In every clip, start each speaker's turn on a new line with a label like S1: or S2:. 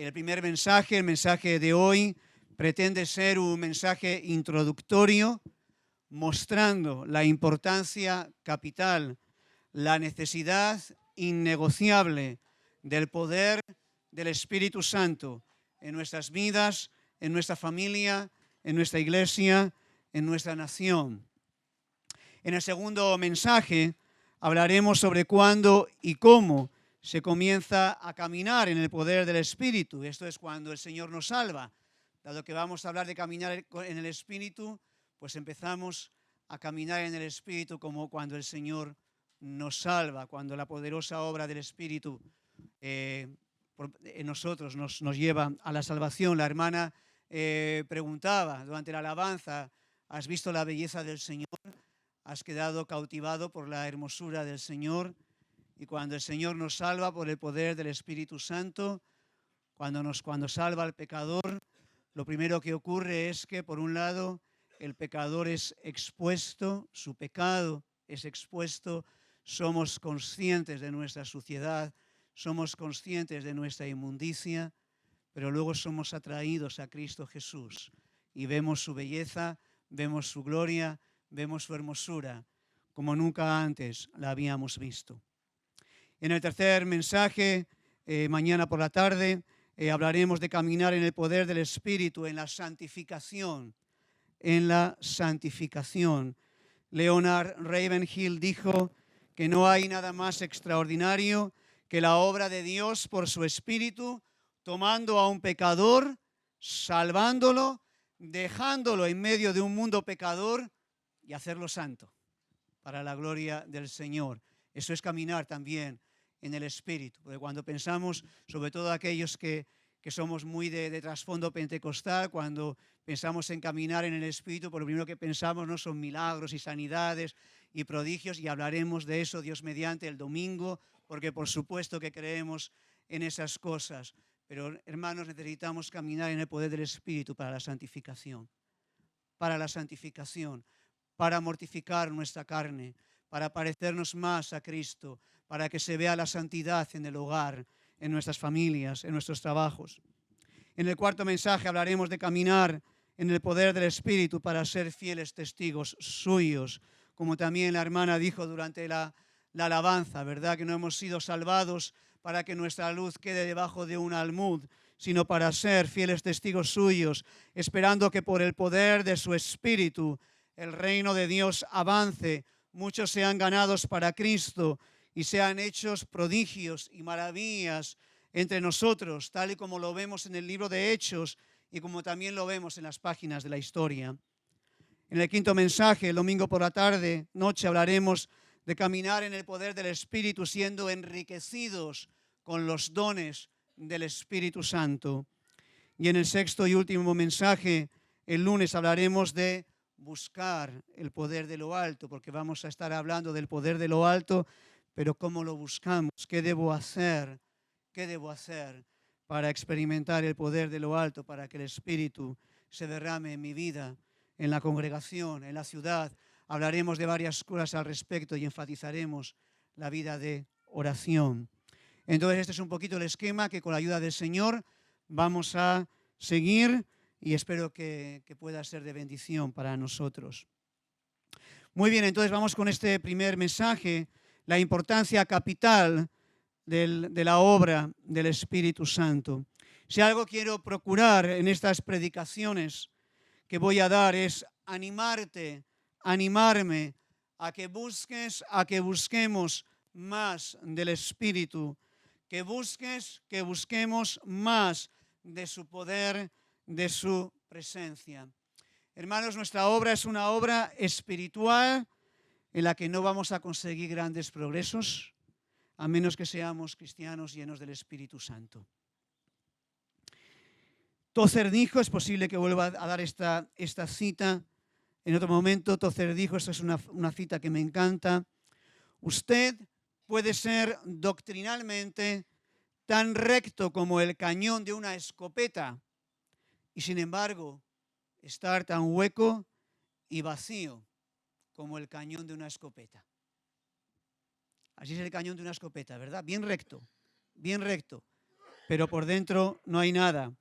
S1: El primer mensaje, el mensaje de hoy, pretende ser un mensaje introductorio mostrando la importancia capital, la necesidad innegociable del poder del Espíritu Santo en nuestras vidas, en nuestra familia, en nuestra iglesia, en nuestra nación. En el segundo mensaje hablaremos sobre cuándo y cómo se comienza a caminar en el poder del Espíritu. Esto es cuando el Señor nos salva. Dado que vamos a hablar de caminar en el Espíritu, pues empezamos a caminar en el Espíritu como cuando el Señor nos salva, cuando la poderosa obra del Espíritu en nosotros nos lleva a la salvación. La hermana preguntaba durante la alabanza, ¿has visto la belleza del Señor? ¿Has quedado cautivado por la hermosura del Señor? Y cuando el Señor nos salva por el poder del Espíritu Santo, cuando salva al pecador, lo primero que ocurre es que, por un lado, el pecador es expuesto, su pecado es expuesto, somos conscientes de nuestra suciedad, somos conscientes de nuestra inmundicia, pero luego somos atraídos a Cristo Jesús y vemos su belleza, vemos su gloria, vemos su hermosura, como nunca antes la habíamos visto. En el tercer mensaje, mañana por la tarde, hablaremos de caminar en el poder del Espíritu, en la santificación. En la santificación. Leonard Ravenhill dijo que no hay nada más extraordinario que la obra de Dios por su Espíritu, tomando a un pecador, salvándolo, dejándolo en medio de un mundo pecador y hacerlo santo para la gloria del Señor. Eso es caminar también en el Espíritu, porque cuando pensamos, sobre todo aquellos que somos muy de trasfondo pentecostal, cuando pensamos en caminar en el Espíritu, por lo primero que pensamos no son milagros y sanidades y prodigios, y hablaremos de eso, Dios mediante, el domingo, porque por supuesto que creemos en esas cosas. Pero, hermanos, necesitamos caminar en el poder del Espíritu para la santificación, para mortificar nuestra carne, para parecernos más a Cristo, para que se vea la santidad en el hogar, en nuestras familias, en nuestros trabajos. En el cuarto mensaje hablaremos de caminar en el poder del Espíritu para ser fieles testigos suyos, como también la hermana dijo durante la alabanza, ¿verdad? Que no hemos sido salvados para que nuestra luz quede debajo de un almud, sino para ser fieles testigos suyos, esperando que por el poder de su Espíritu el reino de Dios avance, muchos sean ganados para Cristo y sean hechos prodigios y maravillas entre nosotros, tal y como lo vemos en el libro de Hechos y como también lo vemos en las páginas de la historia. En el quinto mensaje, el domingo por la tarde, noche, hablaremos de caminar en el poder del Espíritu, siendo enriquecidos con los dones del Espíritu Santo. Y en el sexto y último mensaje, el lunes, hablaremos de buscar el poder de lo alto, porque vamos a estar hablando del poder de lo alto, pero ¿cómo lo buscamos? ¿Qué debo hacer? ¿Qué debo hacer para experimentar el poder de lo alto, para que el Espíritu se derrame en mi vida, en la congregación, en la ciudad? Hablaremos de varias cosas al respecto y enfatizaremos la vida de oración. Entonces, este es un poquito el esquema que con la ayuda del Señor vamos a seguir y espero que pueda ser de bendición para nosotros. Muy bien, entonces vamos con este primer mensaje, la importancia capital de la obra del Espíritu Santo. Si algo quiero procurar en estas predicaciones que voy a dar es animarme a que busquemos más del Espíritu, que busquemos más de su poder, de su presencia. Hermanos, nuestra obra es una obra espiritual en la que no vamos a conseguir grandes progresos, a menos que seamos cristianos llenos del Espíritu Santo. Tozer dijo, es posible que vuelva a dar esta cita en otro momento. Tozer dijo, esta es una cita que me encanta: usted puede ser doctrinalmente tan recto como el cañón de una escopeta y sin embargo estar tan hueco y vacío como el cañón de una escopeta. Así es el cañón de una escopeta, ¿verdad? Bien recto, pero por dentro no hay nada.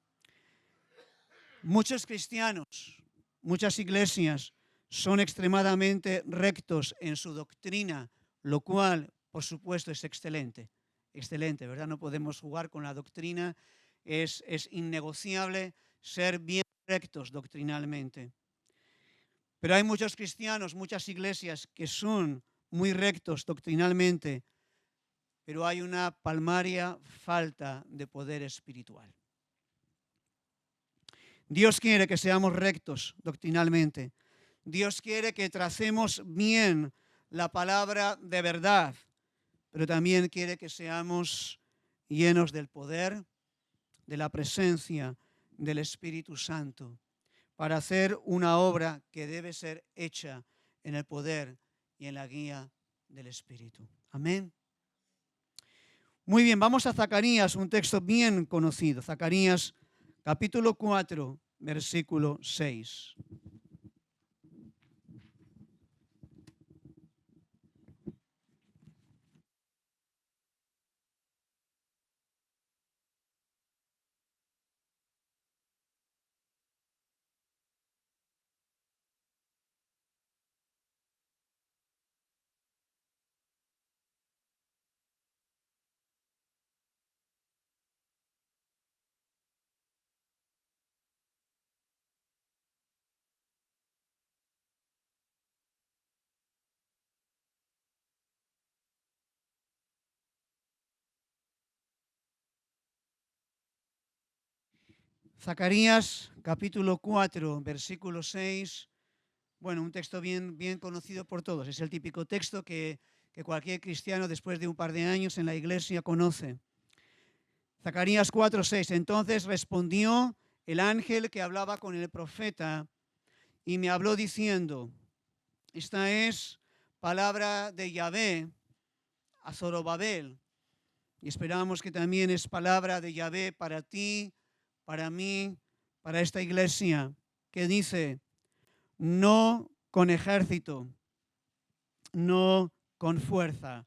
S1: Muchos cristianos, muchas iglesias son extremadamente rectos en su doctrina, lo cual, por supuesto, es excelente. Excelente, ¿verdad? No podemos jugar con la doctrina. Es innegociable ser bien rectos doctrinalmente. Pero hay muchos cristianos, muchas iglesias que son muy rectos doctrinalmente, pero hay una palmaria falta de poder espiritual. Dios quiere que seamos rectos doctrinalmente. Dios quiere que tracemos bien la palabra de verdad, pero también quiere que seamos llenos del poder, de la presencia del Espíritu Santo, para hacer una obra que debe ser hecha en el poder y en la guía del Espíritu. Amén. Muy bien, vamos a Zacarías, un texto bien conocido. Zacarías capítulo 4, versículo 6. Zacarías capítulo 4, versículo 6. Bueno, un texto bien conocido por todos. Es el típico texto que cualquier cristiano después de un par de años en la iglesia conoce. Zacarías 4, 6. Entonces respondió el ángel que hablaba con el profeta y me habló diciendo: esta es palabra de Yahvé a Zorobabel, y esperamos que también es palabra de Yahvé para ti, para mí, para esta iglesia, que dice: no con ejército, no con fuerza,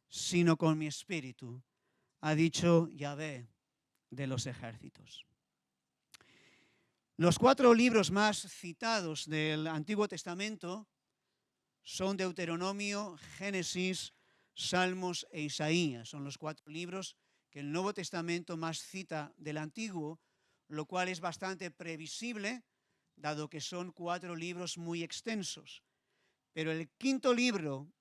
S1: sino con mi espíritu, ha dicho Yahvé de los ejércitos. Los 4 libros más citados del Antiguo Testamento son Deuteronomio, Génesis, Salmos e Isaías. Son los 4 libros que el Nuevo Testamento más cita del Antiguo, lo cual es bastante previsible, dado que son 4 libros muy extensos. Pero el quinto libro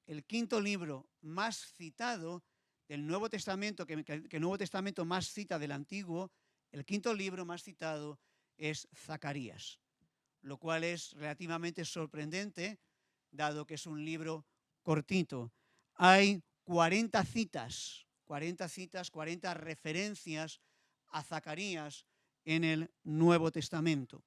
S1: más citado del Nuevo Testamento, que el Nuevo Testamento más cita del Antiguo, el quinto libro más citado es Zacarías, lo cual es relativamente sorprendente, dado que es un libro cortito. Hay 40 referencias a Zacarías en el Nuevo Testamento.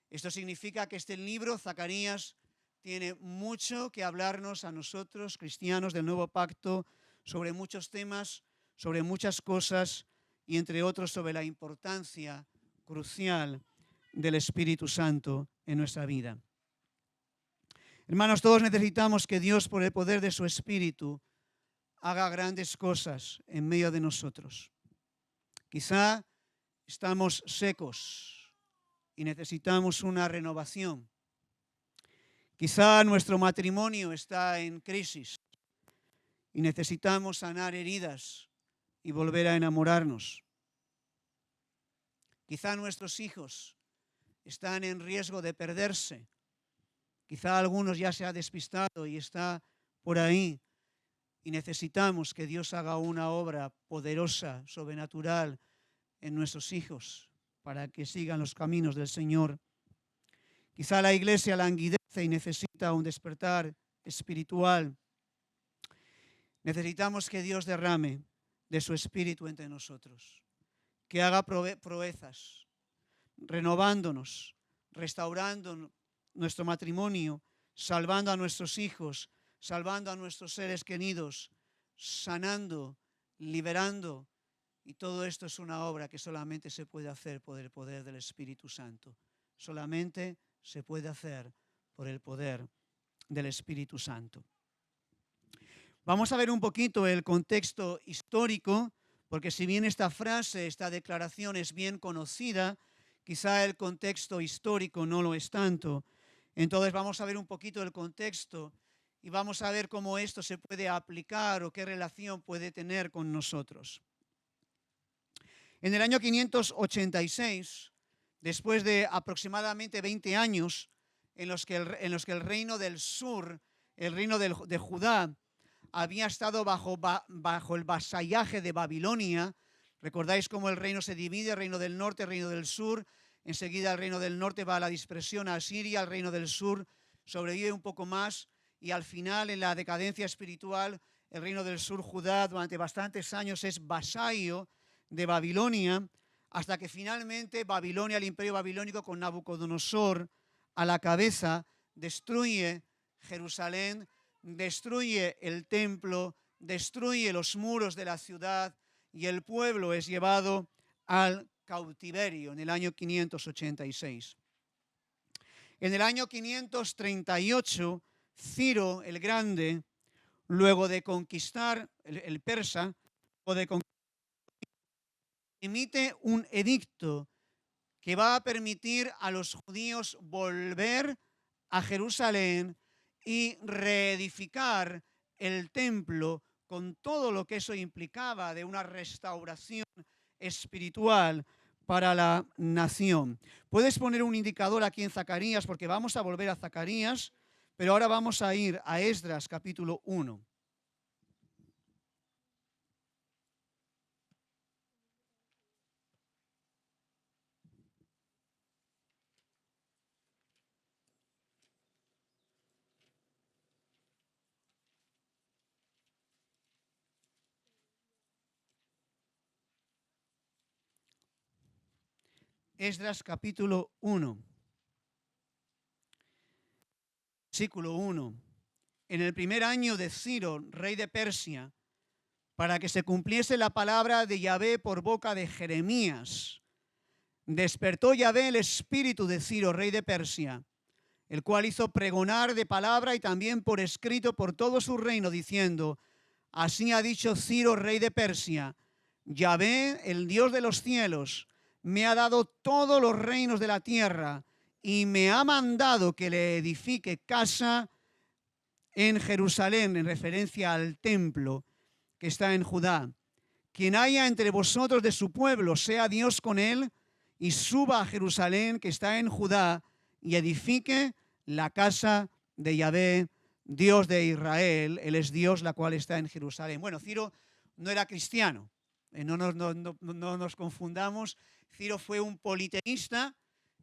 S1: Esto significa que este libro, Zacarías, tiene mucho que hablarnos a nosotros, cristianos del Nuevo Pacto, sobre muchos temas, sobre muchas cosas, y entre otros sobre la importancia crucial del Espíritu Santo en nuestra vida. Hermanos, todos necesitamos que Dios, por el poder de su Espíritu, haga grandes cosas en medio de nosotros. Quizá estamos secos y necesitamos una renovación. Quizá nuestro matrimonio está en crisis y necesitamos sanar heridas y volver a enamorarnos. Quizá nuestros hijos están en riesgo de perderse. Quizá algunos ya se ha despistado y está por ahí. Y necesitamos que Dios haga una obra poderosa, sobrenatural en nuestros hijos para que sigan los caminos del Señor. Quizá la iglesia languidece y necesita un despertar espiritual. Necesitamos que Dios derrame de su Espíritu entre nosotros, que haga proezas, renovándonos, restaurando nuestro matrimonio, salvando a nuestros hijos, salvando a nuestros seres queridos, sanando, liberando. Y todo esto es una obra que solamente se puede hacer por el poder del Espíritu Santo. Solamente se puede hacer por el poder del Espíritu Santo. Vamos a ver un poquito el contexto histórico porque si bien esta frase, esta declaración es bien conocida, quizá el contexto histórico no lo es tanto. Entonces vamos a ver un poquito el contexto y vamos a ver cómo esto se puede aplicar o qué relación puede tener con nosotros. En el año 586, después de aproximadamente 20 años en los que el reino del sur, el reino de Judá, había estado bajo el vasallaje de Babilonia. Recordáis cómo el reino se divide, el reino del norte, el reino del sur. Enseguida el reino del norte va a la dispersión a Asiria, el reino del sur sobrevive un poco más y al final, en la decadencia espiritual, el reino del sur, Judá, durante bastantes años es vasallo de Babilonia, hasta que finalmente Babilonia, el imperio babilónico con Nabucodonosor a la cabeza, destruye Jerusalén, destruye el templo, destruye los muros de la ciudad y el pueblo es llevado al cautiverio en el año 586. En el año 538, Ciro el Grande, luego de conquistar el persa, emite un edicto que va a permitir a los judíos volver a Jerusalén y reedificar el templo con todo lo que eso implicaba de una restauración espiritual para la nación. Puedes poner un indicador aquí en Zacarías porque vamos a volver a Zacarías, pero ahora vamos a ir a Esdras capítulo 1. Esdras capítulo 1, versículo 1. En el primer año de Ciro, rey de Persia, para que se cumpliese la palabra de Yahvé por boca de Jeremías, despertó Yahvé el espíritu de Ciro, rey de Persia, el cual hizo pregonar de palabra y también por escrito por todo su reino, diciendo: así ha dicho Ciro, rey de Persia, Yahvé, el Dios de los cielos, me ha dado todos los reinos de la tierra y me ha mandado que le edifique casa en Jerusalén, en referencia al templo que está en Judá. Quien haya entre vosotros de su pueblo, sea Dios con él, y suba a Jerusalén, que está en Judá, y edifique la casa de Yahvé, Dios de Israel. Él es Dios, la cual está en Jerusalén. Bueno, Ciro no era cristiano, no nos confundamos. Ciro fue un politeísta,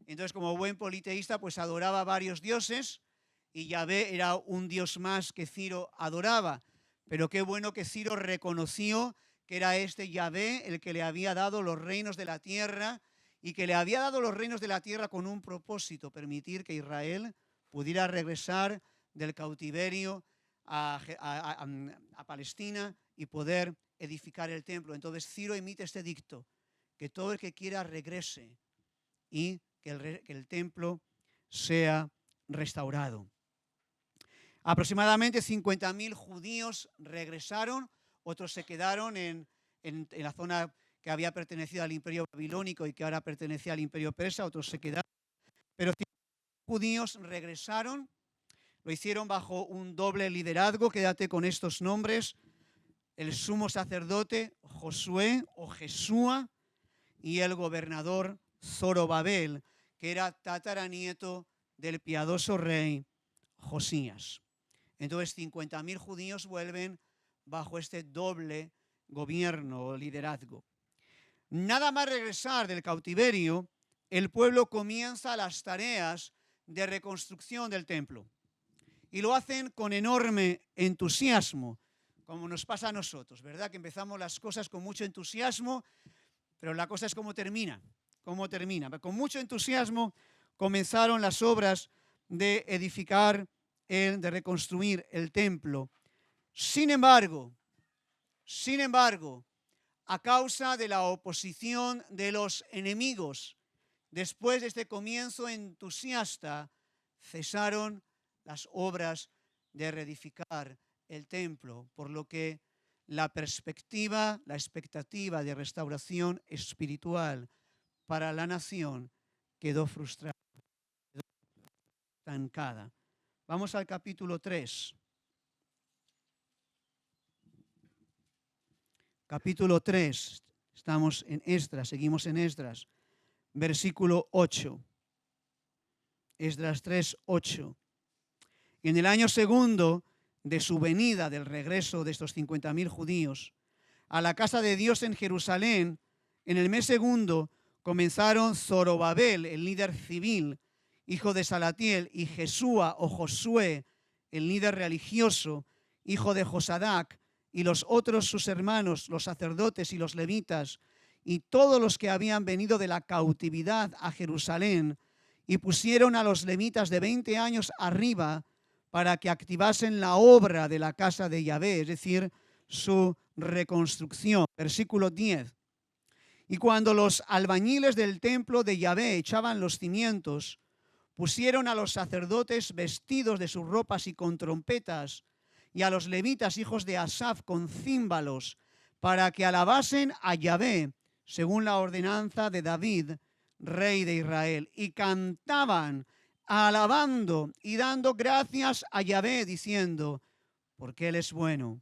S1: entonces como buen politeísta pues adoraba a varios dioses y Yahvé era un dios más que Ciro adoraba. Pero qué bueno que Ciro reconoció que era este Yahvé el que le había dado los reinos de la tierra y que le había dado los reinos de la tierra con un propósito: permitir que Israel pudiera regresar del cautiverio a Palestina y poder edificar el templo. Entonces Ciro emite este edicto: que todo el que quiera regrese y que el templo sea restaurado. Aproximadamente 50.000 judíos regresaron, otros se quedaron en la zona que había pertenecido al imperio babilónico y que ahora pertenecía al imperio persa, otros se quedaron, pero 50.000 judíos regresaron, lo hicieron bajo un doble liderazgo. Quédate con estos nombres: el sumo sacerdote Josué o Jesúa y el gobernador Zorobabel, que era tataranieto del piadoso rey Josías. Entonces 50.000 judíos vuelven bajo este doble gobierno o liderazgo. Nada más regresar del cautiverio, el pueblo comienza las tareas de reconstrucción del templo. Y lo hacen con enorme entusiasmo, como nos pasa a nosotros, ¿verdad? Que empezamos las cosas con mucho entusiasmo, pero la cosa es cómo termina. Con mucho entusiasmo comenzaron las obras de edificar, de reconstruir el templo. Sin embargo, a causa de la oposición de los enemigos, después de este comienzo entusiasta, cesaron las obras de reedificar el templo, por lo que la perspectiva, la expectativa de restauración espiritual para la nación quedó frustrada, quedó estancada. Vamos al capítulo 3. Capítulo 3. Estamos en Esdras, seguimos en Esdras. Versículo 8. Esdras 3, 8. Y en el año segundo de su venida, del regreso de estos 50.000 judíos a la casa de Dios en Jerusalén, en el mes segundo comenzaron Zorobabel, el líder civil, hijo de Salatiel, y Jesúa o Josué, el líder religioso, hijo de Josadac, y los otros sus hermanos, los sacerdotes y los levitas, y todos los que habían venido de la cautividad a Jerusalén, y pusieron a los levitas de 20 años arriba para que activasen la obra de la casa de Yahvé, es decir, su reconstrucción. Versículo 10. Y cuando los albañiles del templo de Yahvé echaban los cimientos, pusieron a los sacerdotes vestidos de sus ropas y con trompetas, y a los levitas, hijos de Asaf, con címbalos, para que alabasen a Yahvé, según la ordenanza de David, rey de Israel. Y cantaban, alabando y dando gracias a Yahvé, diciendo, porque Él es bueno,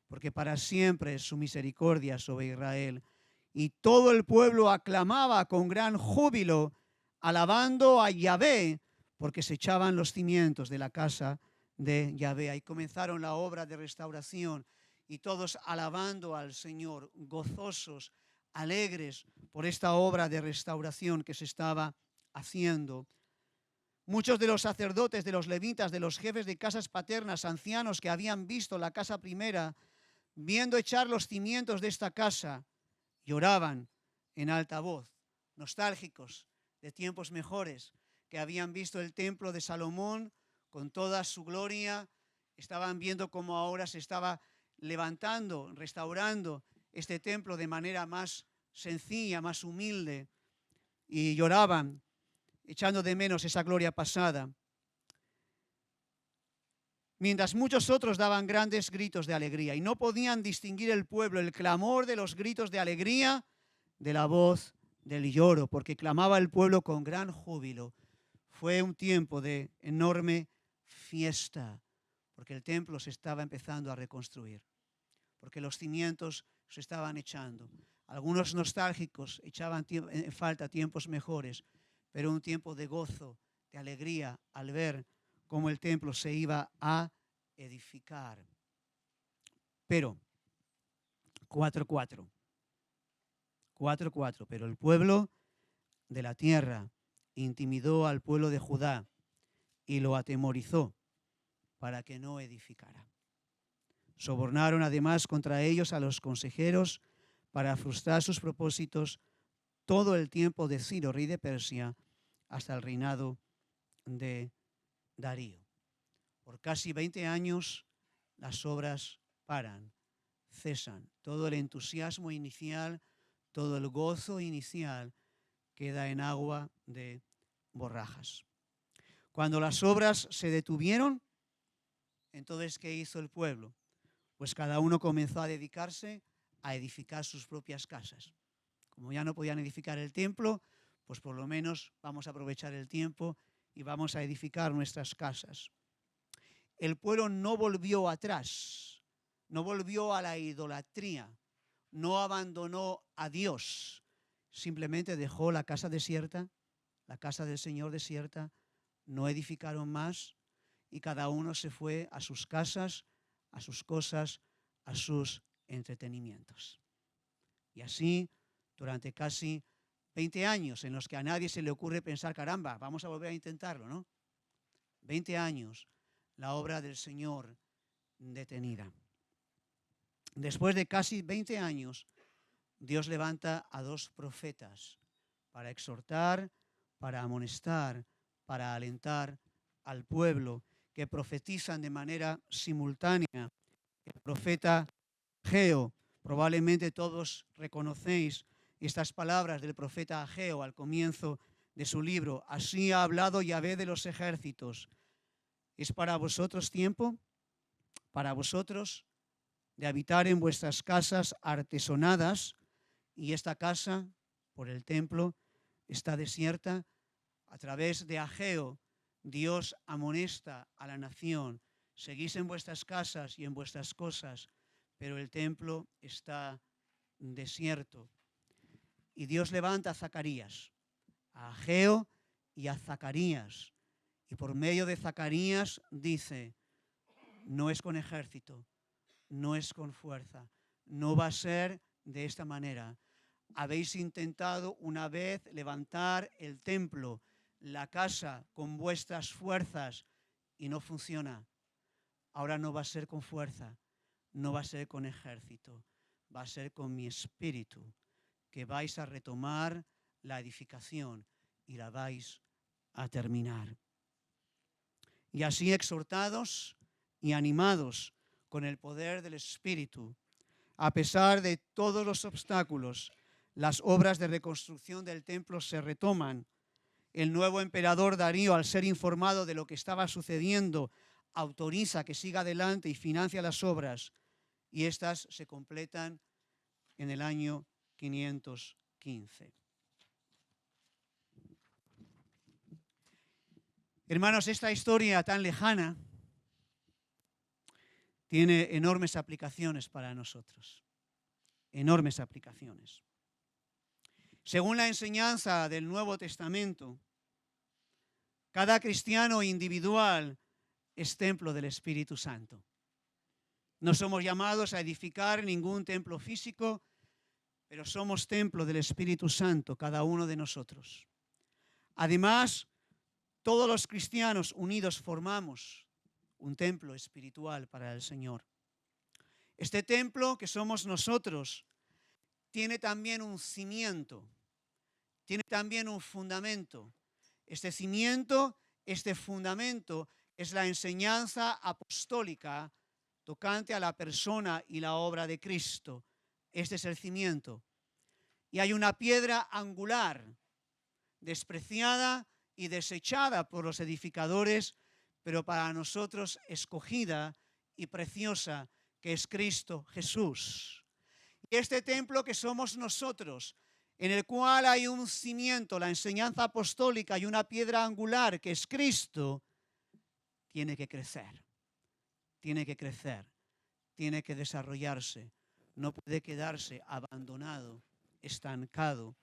S1: porque para siempre es su misericordia sobre Israel. Y todo el pueblo aclamaba con gran júbilo, alabando a Yahvé, porque se echaban los cimientos de la casa de Yahvé. Ahí comenzaron la obra de restauración y todos alabando al Señor, gozosos, alegres por esta obra de restauración que se estaba haciendo. Muchos de los sacerdotes, de los levitas, de los jefes de casas paternas, ancianos que habían visto la casa primera, viendo echar los cimientos de esta casa, lloraban en alta voz, nostálgicos de tiempos mejores, que habían visto el templo de Salomón con toda su gloria, estaban viendo cómo ahora se estaba levantando, restaurando este templo de manera más sencilla, más humilde, y lloraban, echando de menos esa gloria pasada. Mientras muchos otros daban grandes gritos de alegría, y no podían distinguir el pueblo el clamor de los gritos de alegría de la voz del lloro, porque clamaba el pueblo con gran júbilo. Fue un tiempo de enorme fiesta, porque el templo se estaba empezando a reconstruir, porque los cimientos se estaban echando. Algunos nostálgicos echaban en falta tiempos mejores, pero un tiempo de gozo, de alegría, al ver cómo el templo se iba a edificar. Pero 4:4. Pero el pueblo de la tierra intimidó al pueblo de Judá y lo atemorizó para que no edificara. Sobornaron además contra ellos a los consejeros para frustrar sus propósitos todo el tiempo de Ciro, rey de Persia, hasta el reinado de Darío. Por casi 20 años las obras paran, cesan. Todo el entusiasmo inicial, todo el gozo inicial queda en agua de borrajas. Cuando las obras se detuvieron, entonces, ¿qué hizo el pueblo? Pues cada uno comenzó a dedicarse a edificar sus propias casas. Como ya no podían edificar el templo, pues por lo menos vamos a aprovechar el tiempo y vamos a edificar nuestras casas. El pueblo no volvió atrás, no volvió a la idolatría, no abandonó a Dios, simplemente dejó la casa desierta, la casa del Señor desierta, no edificaron más y cada uno se fue a sus casas, a sus cosas, a sus entretenimientos. Y así, durante casi 20 años en los que a nadie se le ocurre pensar, caramba, vamos a volver a intentarlo, ¿no? 20 años, la obra del Señor detenida. Después de casi 20 años, Dios levanta a 2 profetas para exhortar, para amonestar, para alentar al pueblo, que profetizan de manera simultánea. El profeta Ageo, probablemente todos reconocéis estas palabras del profeta Ageo al comienzo de su libro. Así ha hablado Yahvé de los ejércitos. ¿Es para vosotros tiempo? ¿Para vosotros de habitar en vuestras casas artesonadas, y esta casa, por el templo, está desierta. A través de Ageo, Dios amonesta a la nación: seguís en vuestras casas y en vuestras cosas, pero el templo está desierto. Y Dios levanta a Zacarías, a Ageo y a Zacarías. Y por medio de Zacarías dice: no es con ejército, no es con fuerza, no va a ser de esta manera. Habéis intentado una vez levantar el templo, la casa, con vuestras fuerzas y no funciona. Ahora no va a ser con fuerza, no va a ser con ejército, va a ser con mi espíritu, que vais a retomar la edificación y la vais a terminar. Y así, exhortados y animados con el poder del Espíritu, a pesar de todos los obstáculos, las obras de reconstrucción del templo se retoman. El nuevo emperador Darío, al ser informado de lo que estaba sucediendo, autoriza que siga adelante y financia las obras, y estas se completan en el año 515. Hermanos, esta historia tan lejana tiene enormes aplicaciones para nosotros, enormes aplicaciones. Según la enseñanza del Nuevo Testamento, cada cristiano individual es templo del Espíritu Santo. No somos llamados a edificar ningún templo físico, pero somos templo del Espíritu Santo, cada uno de nosotros. Además, todos los cristianos unidos formamos un templo espiritual para el Señor. Este templo que somos nosotros tiene también un cimiento, tiene también un fundamento. Este cimiento, este fundamento es la enseñanza apostólica tocante a la persona y la obra de Cristo. Este es el cimiento. Y hay una piedra angular, despreciada y desechada por los edificadores, pero para nosotros escogida y preciosa, que es Cristo Jesús. Y este templo que somos nosotros, en el cual hay un cimiento, la enseñanza apostólica, y una piedra angular, que es Cristo, tiene que crecer, tiene que crecer, tiene que desarrollarse, no puede quedarse abandonado, estancado.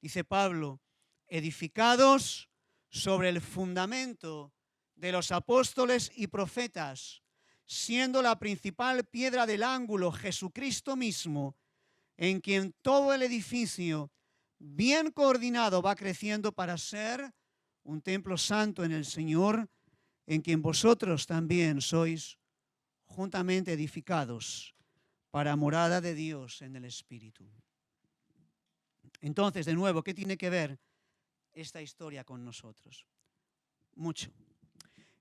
S1: Dice Pablo: edificados sobre el fundamento de los apóstoles y profetas, siendo la principal piedra del ángulo Jesucristo mismo, en quien todo el edificio, bien coordinado, va creciendo para ser un templo santo en el Señor, en quien vosotros también sois juntamente edificados para morada de Dios en el Espíritu. Entonces, de nuevo, ¿qué tiene que ver esta historia con nosotros? Mucho.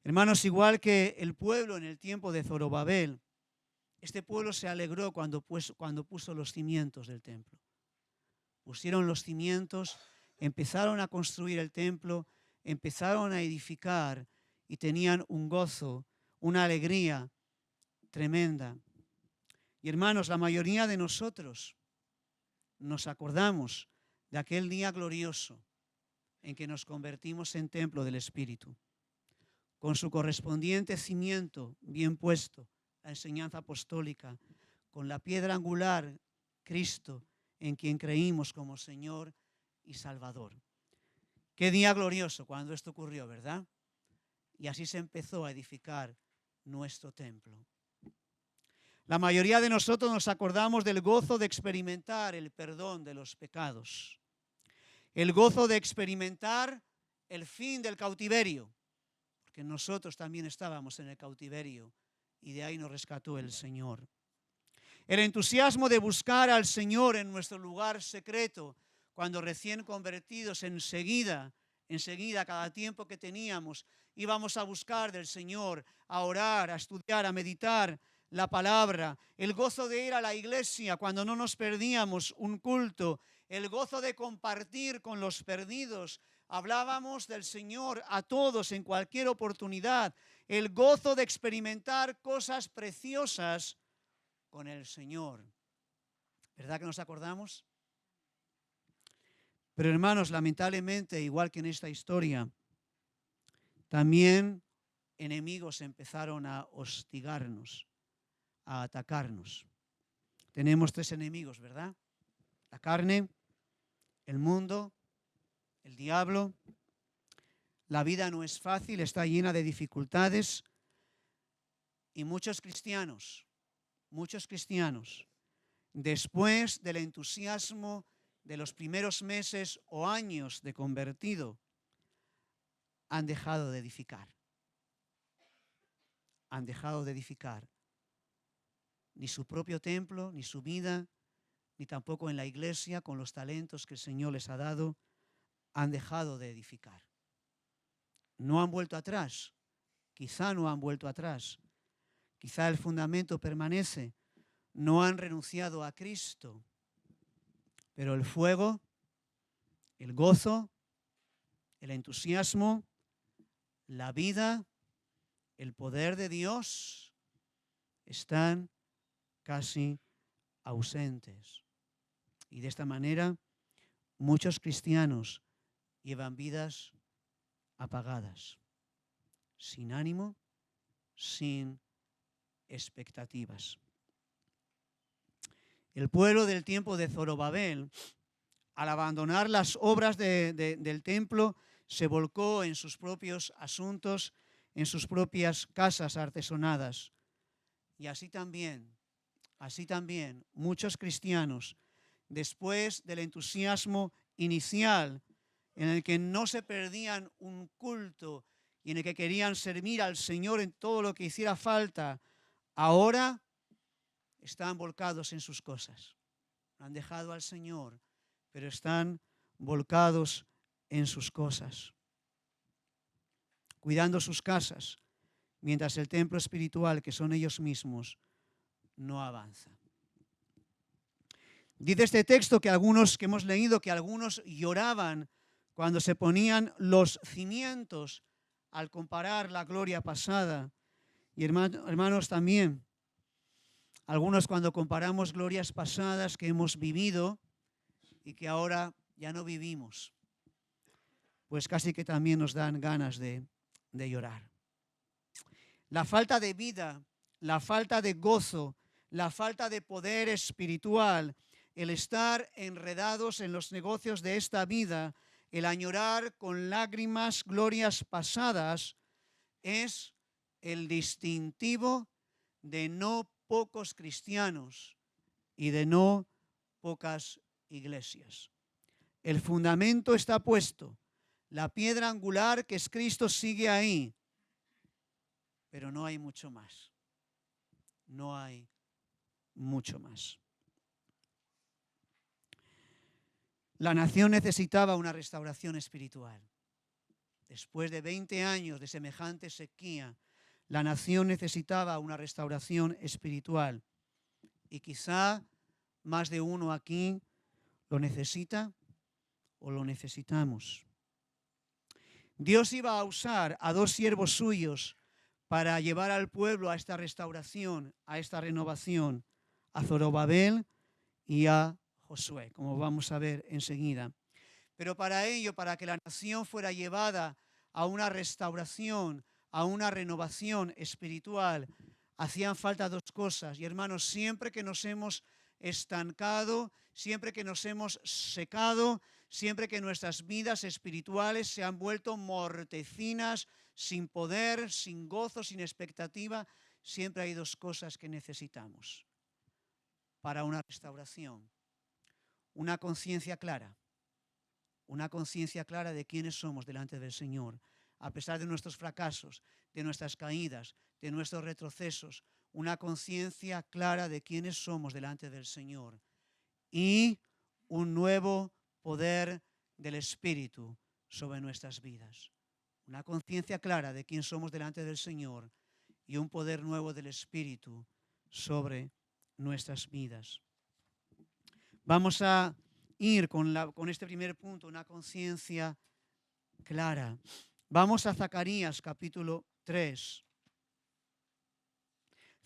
S1: Hermanos, igual que el pueblo en el tiempo de Zorobabel, este pueblo se alegró cuando puso los cimientos del templo. Pusieron los cimientos, empezaron a construir el templo, empezaron a edificar y tenían un gozo, una alegría tremenda. Y hermanos, la mayoría de nosotros nos acordamos de aquel día glorioso en que nos convertimos en templo del Espíritu, con su correspondiente cimiento bien puesto, la enseñanza apostólica, con la piedra angular, Cristo, en quien creímos como Señor y Salvador. Qué día glorioso cuando esto ocurrió, ¿verdad? Y así se empezó a edificar nuestro templo. La mayoría de nosotros nos acordamos del gozo de experimentar el perdón de los pecados, el gozo de experimentar el fin del cautiverio, porque nosotros también estábamos en el cautiverio y de ahí nos rescató el Señor. El entusiasmo de buscar al Señor en nuestro lugar secreto, cuando recién convertidos, enseguida, cada tiempo que teníamos, íbamos a buscar del Señor, a orar, a estudiar, a meditar la palabra. El gozo de ir a la iglesia cuando no nos perdíamos un culto. El gozo de compartir con los perdidos. Hablábamos del Señor a todos en cualquier oportunidad. El gozo de experimentar cosas preciosas con el Señor. ¿Verdad que nos acordamos? Pero hermanos, lamentablemente, igual que en esta historia, también enemigos empezaron a hostigarnos, a atacarnos. Tenemos 3 enemigos, ¿verdad? La carne, el mundo, el diablo. La vida no es fácil, está llena de dificultades y muchos cristianos, después del entusiasmo de los primeros meses o años de convertido, han dejado de edificar. Han dejado de edificar ni su propio templo, ni su vida, ni tampoco en la iglesia, con los talentos que el Señor les ha dado, han dejado de edificar. No han vuelto atrás, quizá no han vuelto atrás, quizá el fundamento permanece, no han renunciado a Cristo, pero el fuego, el gozo, el entusiasmo, la vida, el poder de Dios están casi ausentes. Y de esta manera muchos cristianos llevan vidas apagadas, sin ánimo, sin expectativas. El pueblo del tiempo de Zorobabel, al abandonar las obras del templo, se volcó en sus propios asuntos, en sus propias casas artesonadas. Y así también, muchos cristianos, después del entusiasmo inicial, en el que no se perdían un culto y en el que querían servir al Señor en todo lo que hiciera falta, ahora están volcados en sus cosas. Han dejado al Señor, pero están volcados en sus cosas, cuidando sus casas, mientras el templo espiritual, que son ellos mismos, no avanza. Dice este texto que algunos que hemos leído, que algunos lloraban cuando se ponían los cimientos al comparar la gloria pasada. Y hermanos también, algunos cuando comparamos glorias pasadas que hemos vivido y que ahora ya no vivimos, pues casi que también nos dan ganas de llorar. La falta de vida, la falta de gozo, la falta de poder espiritual, el estar enredados en los negocios de esta vida, el añorar con lágrimas glorias pasadas, es el distintivo de no pocos cristianos y de no pocas iglesias. El fundamento está puesto, la piedra angular que es Cristo sigue ahí, pero no hay mucho más. No hay mucho más. La nación necesitaba una restauración espiritual. Después de 20 años de semejante sequía, la nación necesitaba una restauración espiritual. Y quizá más de uno aquí lo necesita o lo necesitamos. Dios iba a usar a 2 siervos suyos para llevar al pueblo a esta restauración, a esta renovación, a Zorobabel y a Josué, como vamos a ver enseguida. Pero para ello, para que la nación fuera llevada a una restauración, a una renovación espiritual, hacían falta 2 cosas. Y hermanos, siempre que nos hemos estancado, siempre que nos hemos secado, siempre que nuestras vidas espirituales se han vuelto mortecinas, sin poder, sin gozo, sin expectativa, siempre hay 2 cosas que necesitamos para una restauración. Una conciencia clara de quiénes somos delante del Señor, a pesar de nuestros fracasos, de nuestras caídas, de nuestros retrocesos, una conciencia clara de quiénes somos delante del Señor y un nuevo poder del Espíritu sobre nuestras vidas. Una conciencia clara de quién somos delante del Señor y un poder nuevo del Espíritu sobre nuestras vidas. Vamos a ir con este primer punto, una conciencia clara. Vamos a Zacarías capítulo 3.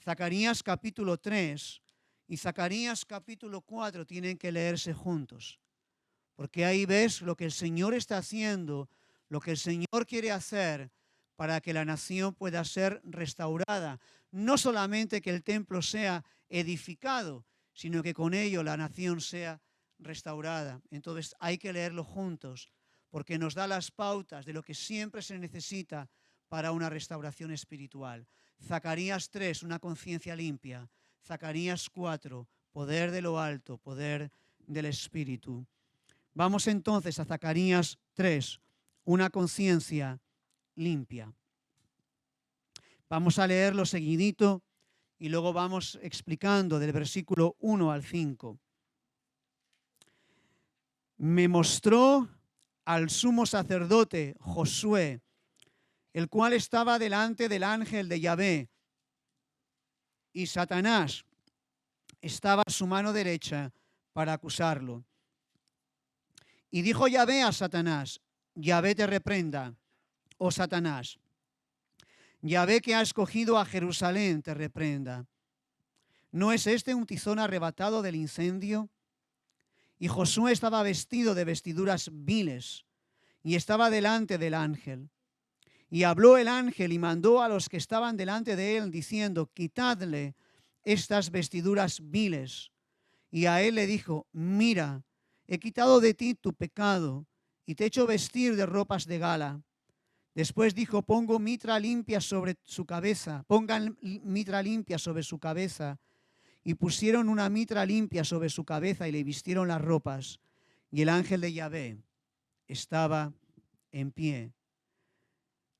S1: Zacarías capítulo 3, y Zacarías capítulo 4 tienen que leerse juntos, porque ahí ves lo que el Señor está haciendo, lo que el Señor quiere hacer para que la nación pueda ser restaurada. No solamente que el templo sea edificado, sino que con ello la nación sea restaurada. Entonces hay que leerlo juntos, porque nos da las pautas de lo que siempre se necesita para una restauración espiritual. Zacarías 3, una conciencia limpia. Zacarías 4, poder de lo alto, poder del Espíritu. Vamos entonces a Zacarías 3, una conciencia limpia. Vamos a leerlo seguidito y luego vamos explicando del versículo 1 al 5. Me mostró al sumo sacerdote Josué, el cual estaba delante del ángel de Yahvé, y Satanás estaba a su mano derecha para acusarlo. Y dijo Yahvé a Satanás: Yahvé te reprenda, oh Satanás. Yahvé, que ha escogido a Jerusalén, te reprenda. ¿No es este un tizón arrebatado del incendio? Y Josué estaba vestido de vestiduras viles y estaba delante del ángel. Y habló el ángel y mandó a los que estaban delante de él, diciendo: quitadle estas vestiduras viles. Y a él le dijo: mira, he quitado de ti tu pecado y te he hecho vestir de ropas de gala. Después dijo: pongan mitra limpia sobre su cabeza. Y pusieron una mitra limpia sobre su cabeza y le vistieron las ropas. Y el ángel de Yahvé estaba en pie.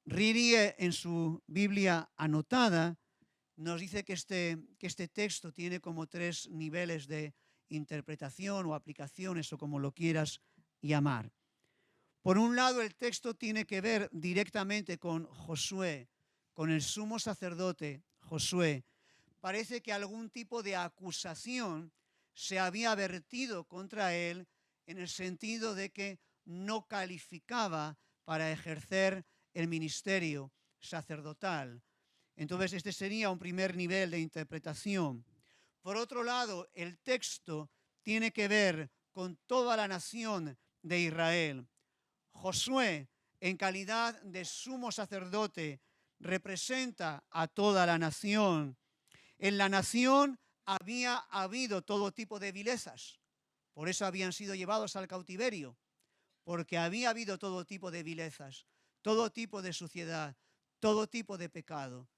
S1: Riri, en su Biblia anotada, nos dice que este texto tiene como 3 niveles de interpretación o aplicaciones, o como lo quieras llamar. Por un lado, el texto tiene que ver directamente con Josué, con el sumo sacerdote Josué. Parece que algún tipo de acusación se había vertido contra él, en el sentido de que no calificaba para ejercer el ministerio sacerdotal. Entonces, este sería un primer nivel de interpretación. Por otro lado, el texto tiene que ver con toda la nación de Israel. Josué, en calidad de sumo sacerdote, representa a toda la nación. En la nación había habido todo tipo de vilezas. Por eso habían sido llevados al cautiverio, porque había habido todo tipo de vilezas, todo tipo de suciedad, todo tipo de pecado.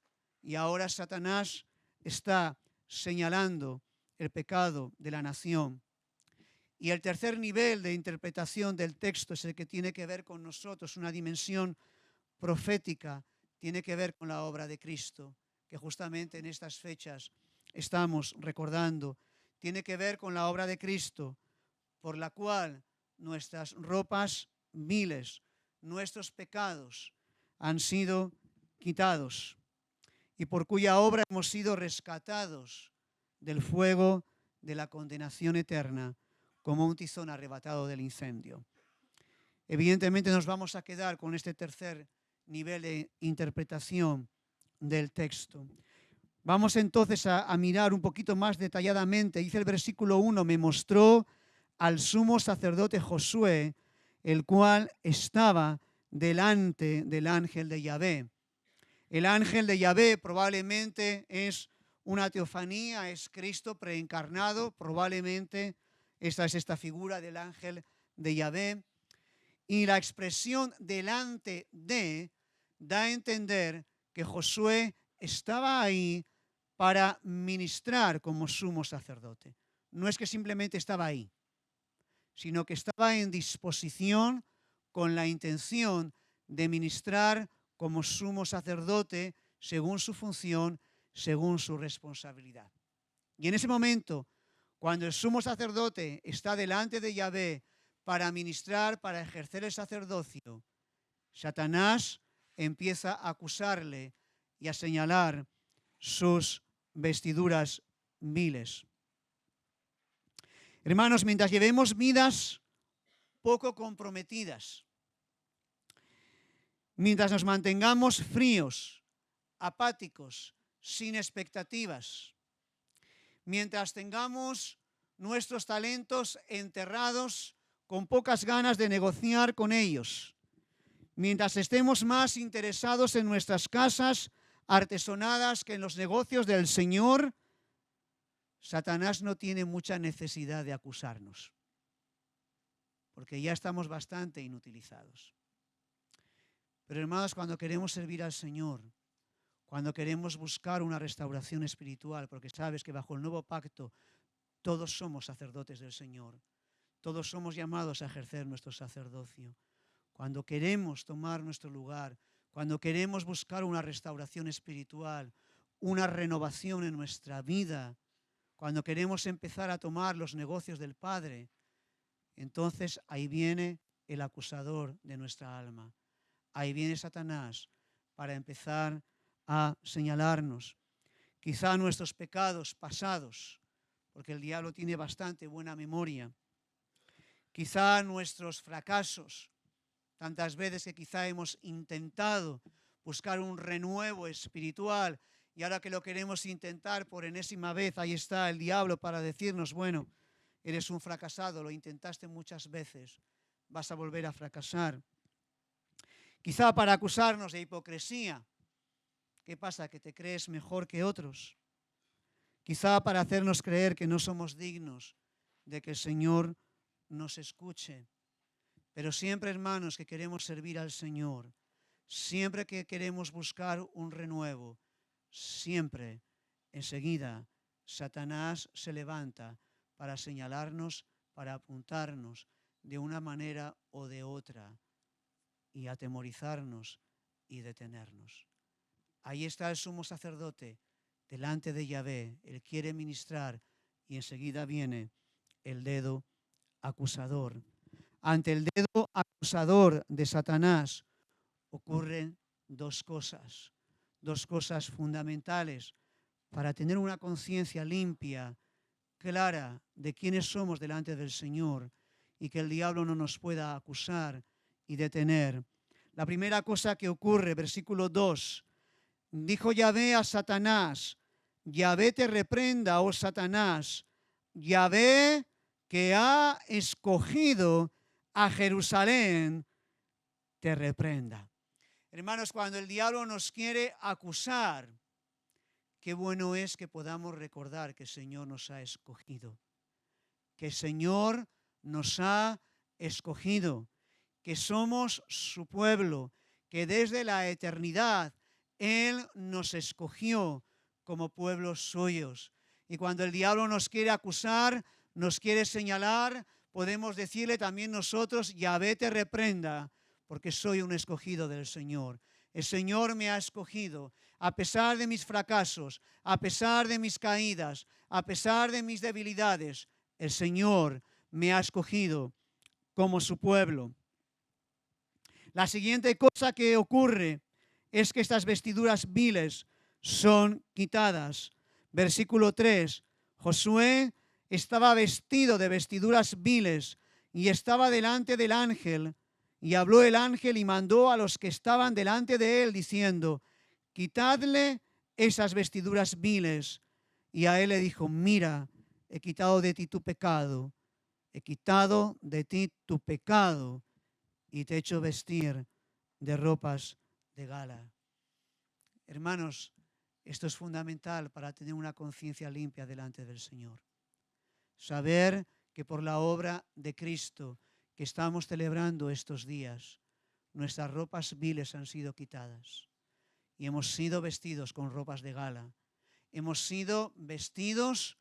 S1: Y ahora Satanás está señalando el pecado de la nación. Y el tercer nivel de interpretación del texto es el que tiene que ver con nosotros, una dimensión profética, tiene que ver con la obra de Cristo, que justamente en estas fechas estamos recordando. Tiene que ver con la obra de Cristo, por la cual nuestras ropas viles, nuestros pecados han sido quitados, y por cuya obra hemos sido rescatados del fuego de la condenación eterna, como un tizón arrebatado del incendio. Evidentemente nos vamos a quedar con este tercer nivel de interpretación del texto. Vamos entonces a mirar un poquito más detalladamente. Dice el versículo 1: me mostró al sumo sacerdote Josué, el cual estaba delante del ángel de Yahvé. El ángel de Yahvé probablemente es una teofanía, es Cristo preencarnado, probablemente esta figura del ángel de Yahvé. Y la expresión delante de da a entender que Josué estaba ahí para ministrar como sumo sacerdote. No es que simplemente estaba ahí, sino que estaba en disposición con la intención de ministrar como sumo sacerdote según su función, según su responsabilidad. Y en ese momento, cuando el sumo sacerdote está delante de Yahvé para ministrar, para ejercer el sacerdocio, Satanás empieza a acusarle y a señalar sus vestiduras viles. Hermanos, mientras llevemos vidas poco comprometidas, mientras nos mantengamos fríos, apáticos, sin expectativas, mientras tengamos nuestros talentos enterrados con pocas ganas de negociar con ellos, mientras estemos más interesados en nuestras casas artesonadas que en los negocios del Señor, Satanás no tiene mucha necesidad de acusarnos, porque ya estamos bastante inutilizados. Pero hermanos, cuando queremos servir al Señor, cuando queremos buscar una restauración espiritual, porque sabes que bajo el nuevo pacto todos somos sacerdotes del Señor, todos somos llamados a ejercer nuestro sacerdocio. Cuando queremos tomar nuestro lugar, cuando queremos buscar una restauración espiritual, una renovación en nuestra vida, cuando queremos empezar a tomar los negocios del Padre, entonces ahí viene el acusador de nuestra alma. Ahí viene Satanás para empezar a señalarnos. Quizá nuestros pecados pasados, porque el diablo tiene bastante buena memoria. Quizá nuestros fracasos, tantas veces que quizá hemos intentado buscar un renuevo espiritual y ahora que lo queremos intentar por enésima vez, ahí está el diablo para decirnos, bueno, eres un fracasado, lo intentaste muchas veces, vas a volver a fracasar. Quizá para acusarnos de hipocresía. ¿Qué pasa? ¿Que te crees mejor que otros? Quizá para hacernos creer que no somos dignos de que el Señor nos escuche. Pero siempre, hermanos, que queremos servir al Señor, siempre que queremos buscar un renuevo, siempre, enseguida, Satanás se levanta para señalarnos, para apuntarnos de una manera o de otra y atemorizarnos y detenernos. Ahí está el sumo sacerdote delante de Yahvé. Él quiere ministrar y enseguida viene el dedo acusador. Ante el dedo acusador de Satanás ocurren dos cosas fundamentales para tener una conciencia limpia, clara de quiénes somos delante del Señor y que el diablo no nos pueda acusar y detener. La primera cosa que ocurre, versículo 2, dijo Yahvé a Satanás, Yahvé te reprenda, oh Satanás, Yahvé que ha escogido a Jerusalén, te reprenda. Hermanos, cuando el diablo nos quiere acusar, qué bueno es que podamos recordar que el Señor nos ha escogido, que el Señor nos ha escogido, que somos su pueblo, que desde la eternidad Él nos escogió como pueblos suyos. Y cuando el diablo nos quiere acusar, nos quiere señalar, podemos decirle también nosotros, Yahvé te reprenda, porque soy un escogido del Señor. El Señor me ha escogido, a pesar de mis fracasos, a pesar de mis caídas, a pesar de mis debilidades. El Señor me ha escogido como su pueblo. La siguiente cosa que ocurre es que estas vestiduras viles son quitadas. Versículo 3. Josué estaba vestido de vestiduras viles y estaba delante del ángel. Y habló el ángel y mandó a los que estaban delante de él, diciendo, quitadle esas vestiduras viles. Y a él le dijo, mira, he quitado de ti tu pecado, he quitado de ti tu pecado y te he hecho vestir de ropas de gala. Hermanos, esto es fundamental para tener una conciencia limpia delante del Señor. Saber que por la obra de Cristo que estamos celebrando estos días, nuestras ropas viles han sido quitadas y hemos sido vestidos con ropas de gala. Hemos sido vestidos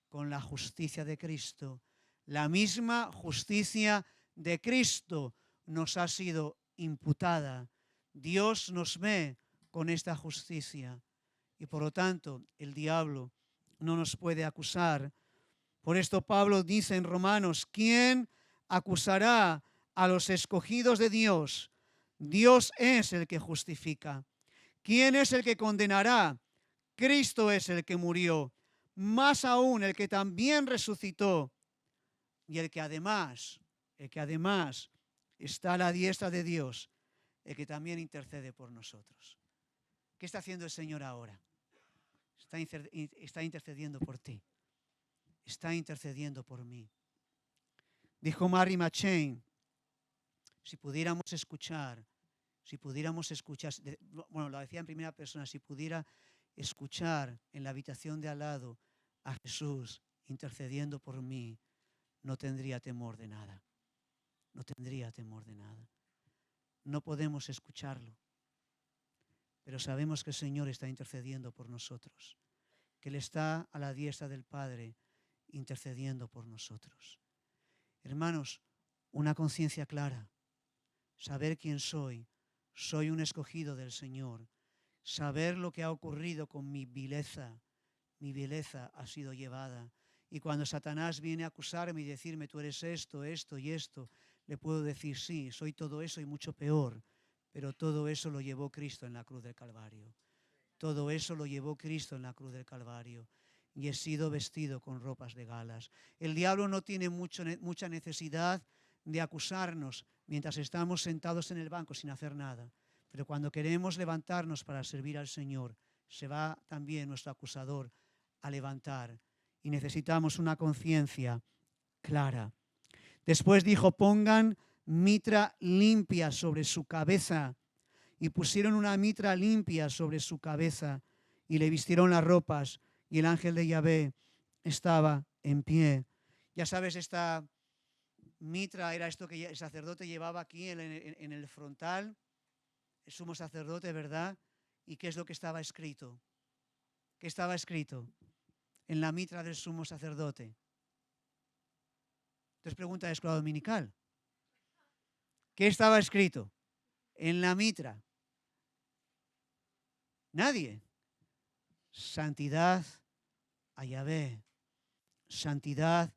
S1: con la justicia de Cristo. La misma justicia de Cristo nos ha sido imputada. Dios nos ve con esta justicia y por lo tanto el diablo no nos puede acusar. Por esto Pablo dice en Romanos, ¿quién acusará a los escogidos de Dios? Dios es el que justifica. ¿Quién es el que condenará? Cristo es el que murió, más aún el que también resucitó y el que además está a la diestra de Dios, el que también intercede por nosotros. ¿Qué está haciendo el Señor ahora? Está intercediendo por ti. está intercediendo por mí. Dijo Mary McChain, si pudiéramos escuchar, bueno, lo decía en primera persona, si pudiera escuchar en la habitación de al lado a Jesús intercediendo por mí, no tendría temor de nada. No tendría temor de nada. No podemos escucharlo, pero sabemos que el Señor está intercediendo por nosotros, que Él está a la diestra del Padre intercediendo por nosotros. Hermanos, una conciencia clara, saber quién soy un escogido del Señor, saber lo que ha ocurrido con mi vileza ha sido llevada. Y cuando Satanás viene a acusarme y decirme, tú eres esto, esto y esto, le puedo decir, sí, soy todo eso y mucho peor, pero todo eso lo llevó Cristo en la cruz del Calvario. Todo eso lo llevó Cristo en la cruz del Calvario. Y he sido vestido con ropas de galas. El diablo no tiene mucha necesidad de acusarnos mientras estamos sentados en el banco sin hacer nada. Pero cuando queremos levantarnos para servir al Señor, se va también nuestro acusador a levantar. Y necesitamos una conciencia clara. Después dijo, pongan mitra limpia sobre su cabeza. Y pusieron una mitra limpia sobre su cabeza y le vistieron las ropas. Y el ángel de Yahvé estaba en pie. Ya sabes, esta mitra era esto que el sacerdote llevaba aquí en el frontal, el sumo sacerdote, ¿verdad? ¿Y qué es lo que estaba escrito? ¿Qué estaba escrito en la mitra del sumo sacerdote? Entonces pregunta de escuela dominical. ¿Qué estaba escrito en la mitra? Nadie. Santidad a Yahvé. Santidad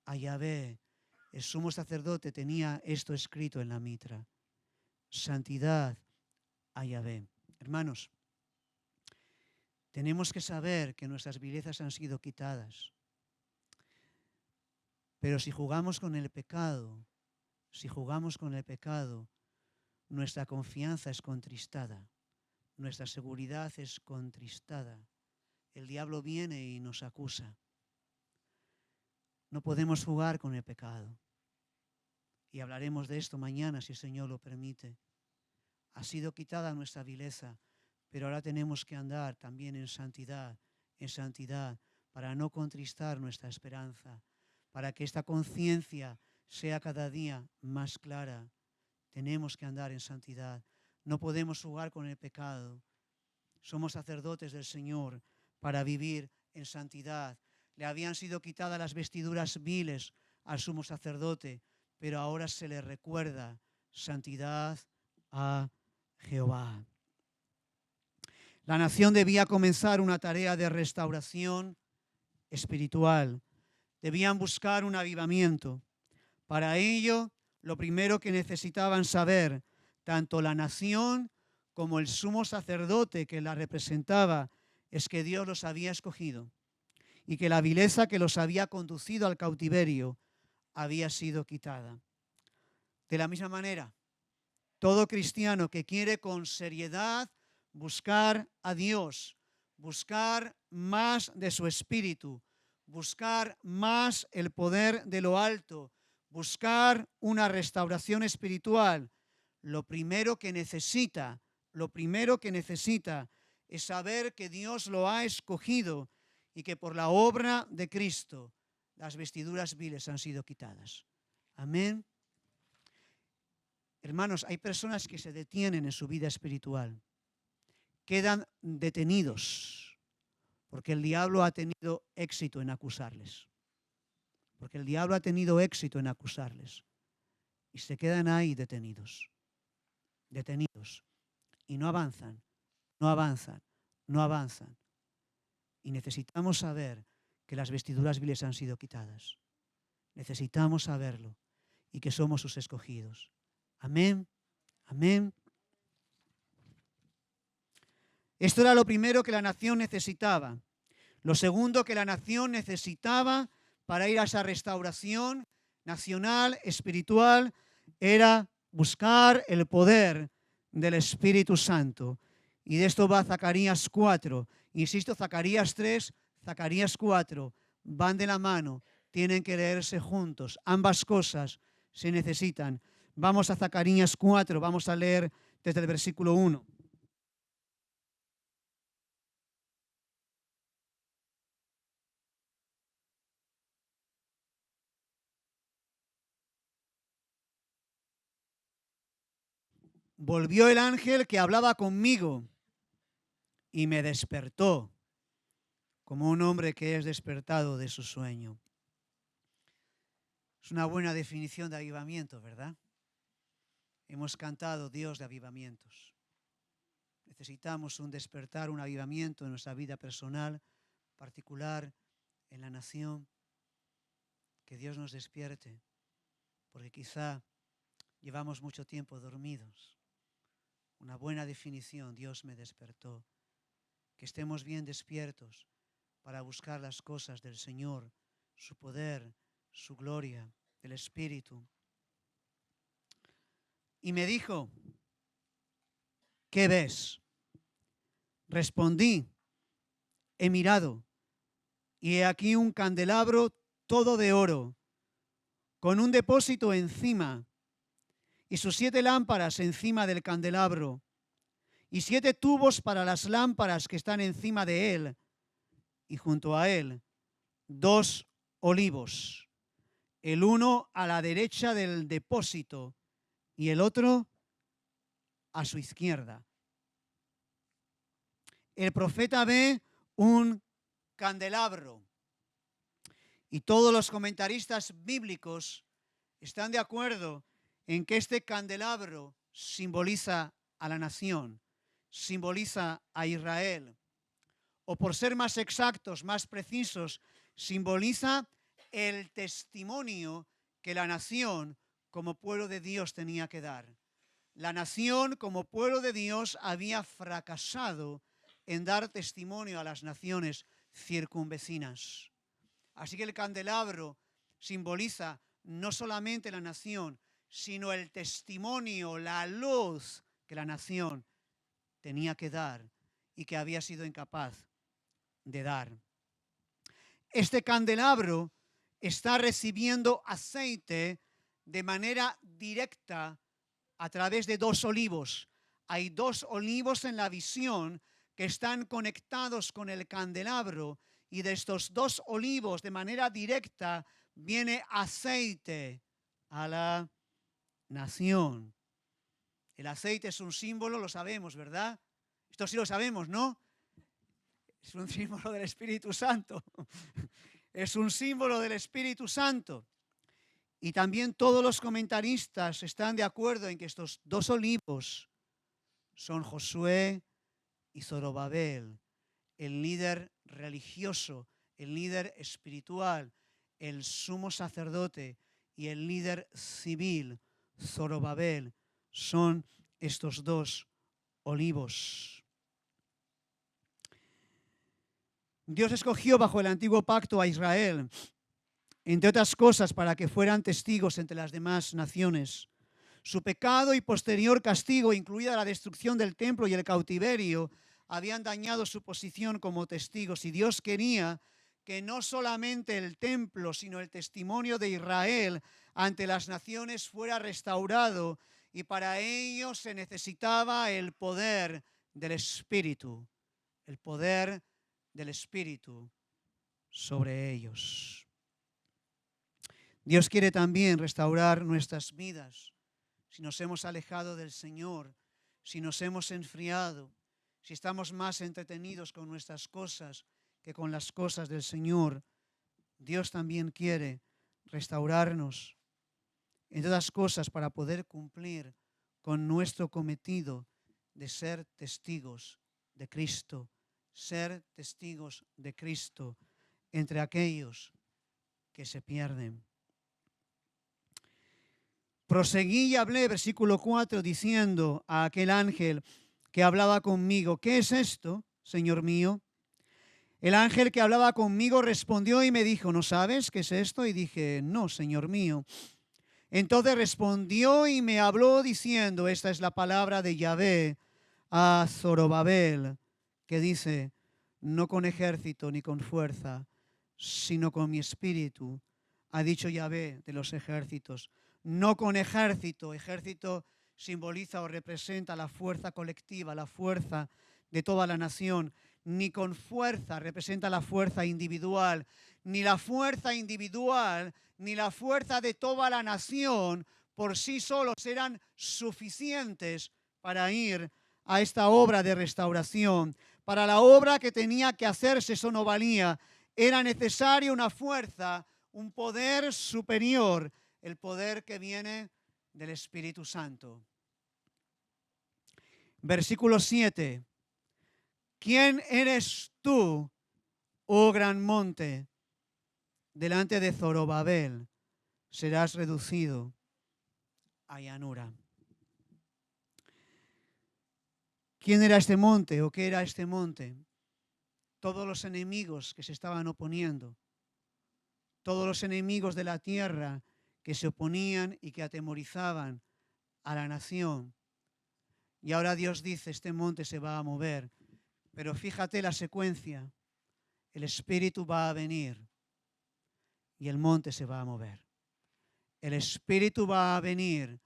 S1: a Yahvé. El sumo sacerdote tenía esto escrito en la mitra. Santidad a Yahvé. Hermanos, tenemos que saber que nuestras vilezas han sido quitadas. Pero si jugamos con el pecado, nuestra confianza es contristada. Nuestra seguridad es contristada. El diablo viene y nos acusa. No podemos jugar con el pecado. Y hablaremos de esto mañana, si el Señor lo permite. Ha sido quitada nuestra vileza, pero ahora tenemos que andar también en santidad, para no contristar nuestra esperanza, para que esta conciencia sea cada día más clara. Tenemos que andar en santidad. No podemos jugar con el pecado. Somos sacerdotes del Señor para vivir en santidad. Le habían sido quitadas las vestiduras viles al sumo sacerdote, pero ahora se le recuerda santidad a Jehová. La nación debía comenzar una tarea de restauración espiritual. Debían buscar un avivamiento. Para ello, lo primero que necesitaban saber, tanto la nación como el sumo sacerdote que la representaba, es que Dios los había escogido y que la vileza que los había conducido al cautiverio había sido quitada. De la misma manera, todo cristiano que quiere con seriedad buscar a Dios, buscar más de su espíritu, buscar más el poder de lo alto, buscar una restauración espiritual, lo primero que necesita es saber que Dios lo ha escogido y que por la obra de Cristo las vestiduras viles han sido quitadas. Amén. Hermanos, hay personas que se detienen en su vida espiritual, quedan detenidos porque el diablo ha tenido éxito en acusarles. Y se quedan ahí detenidos. Y no avanzan. Y necesitamos saber que las vestiduras viles han sido quitadas. Necesitamos saberlo y que somos sus escogidos. Amén. Esto era lo primero que la nación necesitaba. Lo segundo que la nación necesitaba para ir a esa restauración nacional, espiritual, era buscar el poder del Espíritu Santo. Y de esto va Zacarías 4. Insisto, Zacarías 3, Zacarías 4. van de la mano, tienen que leerse juntos. Ambas cosas se necesitan. Vamos a Zacarías 4, vamos a leer desde el versículo 1. Volvió el ángel que hablaba conmigo y me despertó, como un hombre que es despertado de su sueño. Es una buena definición de avivamiento, ¿verdad? Hemos cantado Dios de avivamientos. Necesitamos un despertar, un avivamiento en nuestra vida personal, particular, en la nación. Que Dios nos despierte, porque quizá llevamos mucho tiempo dormidos. Una buena definición, Dios me despertó. Que estemos bien despiertos para buscar las cosas del Señor, su poder, su gloria, el Espíritu. Y me dijo, ¿qué ves? Respondí, he mirado, y he aquí un candelabro todo de oro, con un depósito encima, y sus 7 lámparas encima del candelabro, y 7 tubos para las lámparas que están encima de él, y junto a él 2 olivos, el uno a la derecha del depósito y el otro a su izquierda. El profeta ve un candelabro y todos los comentaristas bíblicos están de acuerdo en que este candelabro simboliza a la nación, simboliza a Israel, o por ser más exactos, más precisos, simboliza el testimonio que la nación como pueblo de Dios tenía que dar. La nación como pueblo de Dios había fracasado en dar testimonio a las naciones circunvecinas. Así que el candelabro simboliza no solamente la nación, sino el testimonio, la luz que la nación tenía que dar y que había sido incapaz de dar. Este candelabro está recibiendo aceite de manera directa a través de 2 olivos. Hay 2 olivos en la visión que están conectados con el candelabro, y de estos 2 olivos de manera directa viene aceite a la nación. El aceite es un símbolo, lo sabemos, ¿verdad? Esto sí lo sabemos, ¿no? Es un símbolo del Espíritu Santo. Es un símbolo del Espíritu Santo. Y también todos los comentaristas están de acuerdo en que estos 2 olivos son Josué y Zorobabel, el líder religioso, el líder espiritual, el sumo sacerdote y el líder civil, Zorobabel, son estos 2 olivos. Dios escogió bajo el antiguo pacto a Israel, entre otras cosas, para que fueran testigos entre las demás naciones. Su pecado y posterior castigo, incluida la destrucción del templo y el cautiverio, habían dañado su posición como testigos, y Dios quería que no solamente el templo, sino el testimonio de Israel ante las naciones fuera restaurado, y para ello se necesitaba el poder del Espíritu, el poder del Espíritu sobre ellos. Dios quiere también restaurar nuestras vidas. Si nos hemos alejado del Señor, si nos hemos enfriado, si estamos más entretenidos con nuestras cosas que con las cosas del Señor, Dios también quiere restaurarnos en todas cosas para poder cumplir con nuestro cometido de ser testigos de Cristo, ser testigos de Cristo entre aquellos que se pierden. Proseguí y hablé, versículo 4, diciendo a aquel ángel que hablaba conmigo, ¿qué es esto, Señor mío? El ángel que hablaba conmigo respondió y me dijo, ¿no sabes qué es esto? Y dije, no, Señor mío. Entonces respondió y me habló diciendo, esta es la palabra de Yahvé a Zorobabel, que dice, no con ejército ni con fuerza, sino con mi espíritu, ha dicho Yahvé de los ejércitos. No con ejército. Ejército simboliza o representa la fuerza colectiva, la fuerza de toda la nación. Ni con fuerza representa la fuerza individual. Ni la fuerza individual, ni la fuerza de toda la nación por sí solos eran suficientes para ir a esta obra de restauración. Para la obra que tenía que hacerse, eso no valía. Era necesaria una fuerza, un poder superior, el poder que viene del Espíritu Santo. Versículo 7. ¿Quién eres tú, oh gran monte? Delante de Zorobabel serás reducido a llanura. ¿Quién era este monte o qué era este monte? Todos los enemigos que se estaban oponiendo, todos los enemigos de la tierra que se oponían y que atemorizaban a la nación. Y ahora Dios dice, este monte se va a mover. Pero fíjate la secuencia. El Espíritu va a venir y el monte se va a mover. El Espíritu va a venir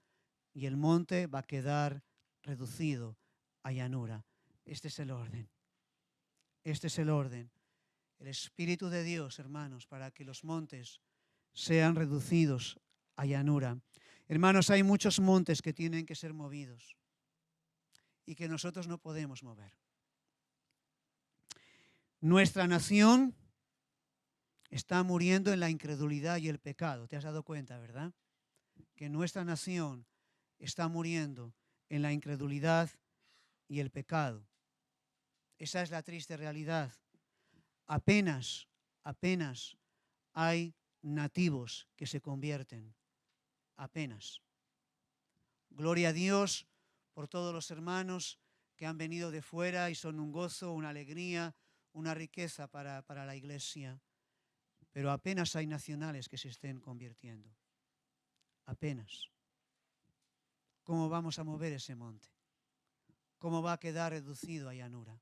S1: y el monte va a quedar reducido a llanura. Este es el orden. Este es el orden. El Espíritu de Dios, hermanos, para que los montes sean reducidos a llanura. Hermanos, hay muchos montes que tienen que ser movidos y que nosotros no podemos mover. Nuestra nación está muriendo en la incredulidad y el pecado. ¿Te has dado cuenta, verdad? Que nuestra nación está muriendo en la incredulidad y el pecado. Esa es la triste realidad. Apenas hay nativos que se convierten. Apenas. Gloria a Dios por todos los hermanos que han venido de fuera y son un gozo, una alegría, una riqueza para la iglesia. Pero apenas hay nacionales que se estén convirtiendo. Apenas. ¿Cómo vamos a mover ese monte? ¿Cómo va a quedar reducido a llanura?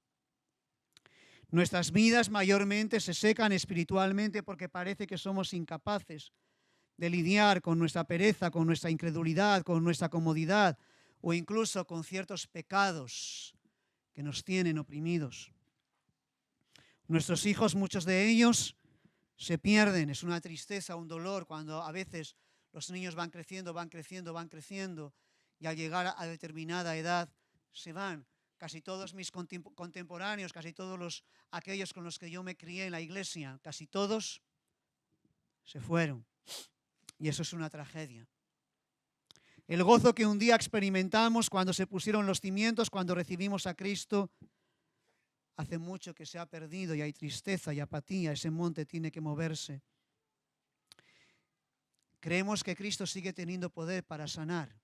S1: Nuestras vidas mayormente se secan espiritualmente porque parece que somos incapaces de lidiar con nuestra pereza, con nuestra incredulidad, con nuestra comodidad o incluso con ciertos pecados que nos tienen oprimidos. Nuestros hijos, muchos de ellos, se pierden. Es una tristeza, un dolor cuando a veces los niños van creciendo y al llegar a determinada edad se van. Casi todos mis contemporáneos, casi todos aquellos con los que yo me crié en la iglesia, casi todos se fueron. Y eso es una tragedia. El gozo que un día experimentamos cuando se pusieron los cimientos, cuando recibimos a Cristo, hace mucho que se ha perdido y hay tristeza y apatía. Ese monte tiene que moverse. Creemos que Cristo sigue teniendo poder para sanar,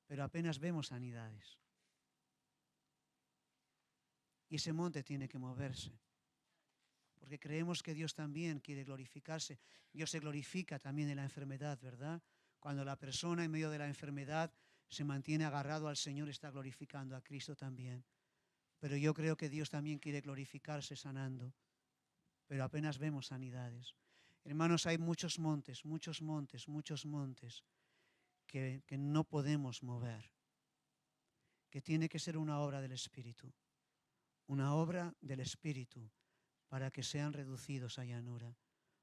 S1: pero apenas vemos sanidades. Y ese monte tiene que moverse, porque creemos que Dios también quiere glorificarse. Dios se glorifica también en la enfermedad, ¿verdad? Cuando la persona en medio de la enfermedad se mantiene agarrado al Señor, está glorificando a Cristo también. Pero yo creo que Dios también quiere glorificarse sanando, pero apenas vemos sanidades. Hermanos, hay muchos montes que no podemos mover, que tiene que ser una obra del Espíritu. Una obra del Espíritu para que sean reducidos a llanura.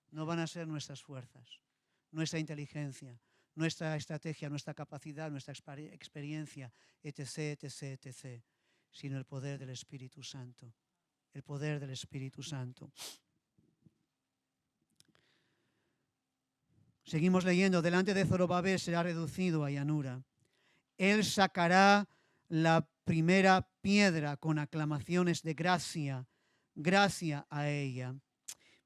S1: No van a ser nuestras fuerzas, nuestra inteligencia, nuestra estrategia, nuestra capacidad, nuestra experiencia, etc., sino el poder del Espíritu Santo. El poder del Espíritu Santo. Seguimos leyendo. Delante de Zorobabel será reducido a llanura. Él sacará la primera piedra con aclamaciones de gracia a ella.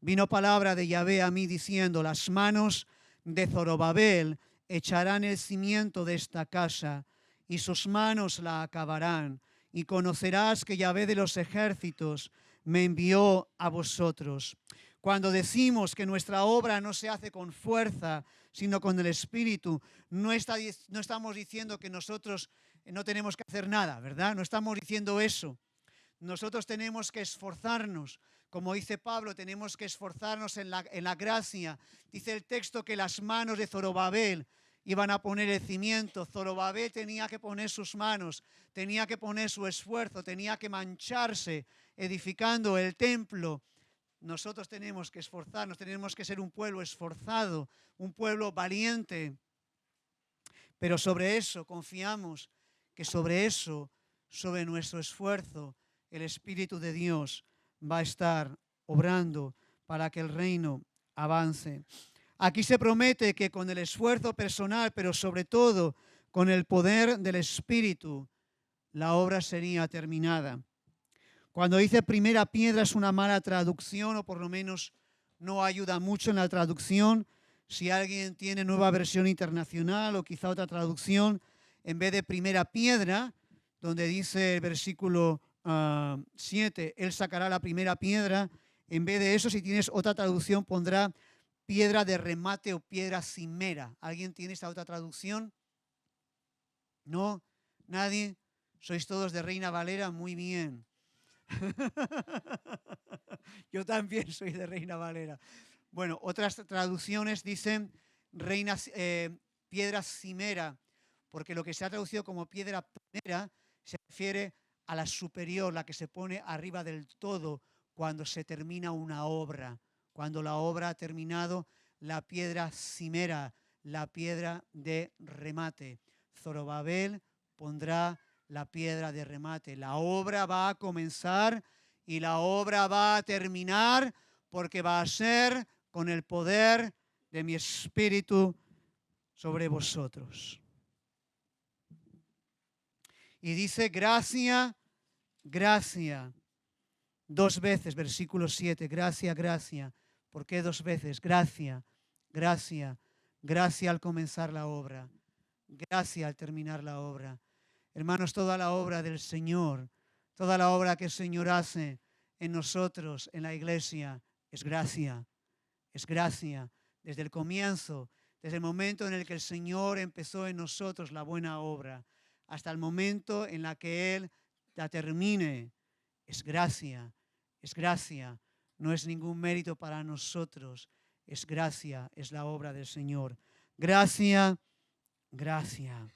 S1: Vino palabra de Yahvé a mí diciendo: las manos de Zorobabel echarán el cimiento de esta casa y sus manos la acabarán, y conocerás que Yahvé de los ejércitos me envió a vosotros. Cuando decimos que nuestra obra no se hace con fuerza, sino con el Espíritu, no estamos diciendo que nosotros no tenemos que hacer nada, ¿verdad? No estamos diciendo eso. Nosotros tenemos que esforzarnos. Como dice Pablo, tenemos que esforzarnos en la gracia. Dice el texto que las manos de Zorobabel iban a poner el cimiento. Zorobabel tenía que poner sus manos, tenía que poner su esfuerzo, tenía que mancharse edificando el templo. Nosotros tenemos que esforzarnos, tenemos que ser un pueblo esforzado, un pueblo valiente. Pero sobre eso confiamos que sobre nuestro esfuerzo, el Espíritu de Dios va a estar obrando para que el reino avance. Aquí se promete que con el esfuerzo personal, pero sobre todo con el poder del Espíritu, la obra sería terminada. Cuando dice primera piedra es una mala traducción, o por lo menos no ayuda mucho en la traducción. Si alguien tiene Nueva Versión Internacional o quizá otra traducción, en vez de primera piedra, donde dice el versículo 7, Él sacará la primera piedra, en vez de eso, si tienes otra traducción, pondrá piedra de remate o piedra cimera. ¿Alguien tiene esta otra traducción? ¿No? ¿Nadie? ¿Sois todos de Reina Valera? Muy bien. Yo también soy de Reina Valera. Bueno, otras traducciones dicen piedra cimera, porque lo que se ha traducido como piedra primera se refiere a la superior, la que se pone arriba del todo cuando se termina una obra. Cuando la obra ha terminado, la piedra cimera, la piedra de remate. Zorobabel pondrá la piedra de remate. La obra va a comenzar y la obra va a terminar porque va a ser con el poder de mi Espíritu sobre vosotros. Y dice gracia, gracia. 2 veces, versículo 7, gracia, gracia. ¿Por qué 2 veces? Gracia, gracia, gracia al comenzar la obra, gracia al terminar la obra. Hermanos, toda la obra del Señor, toda la obra que el Señor hace en nosotros, en la iglesia, es gracia, es gracia. Desde el comienzo, desde el momento en el que el Señor empezó en nosotros la buena obra, hasta el momento en la que Él la termine, es gracia, es gracia. No es ningún mérito para nosotros, es gracia, es la obra del Señor. Gracia, gracia.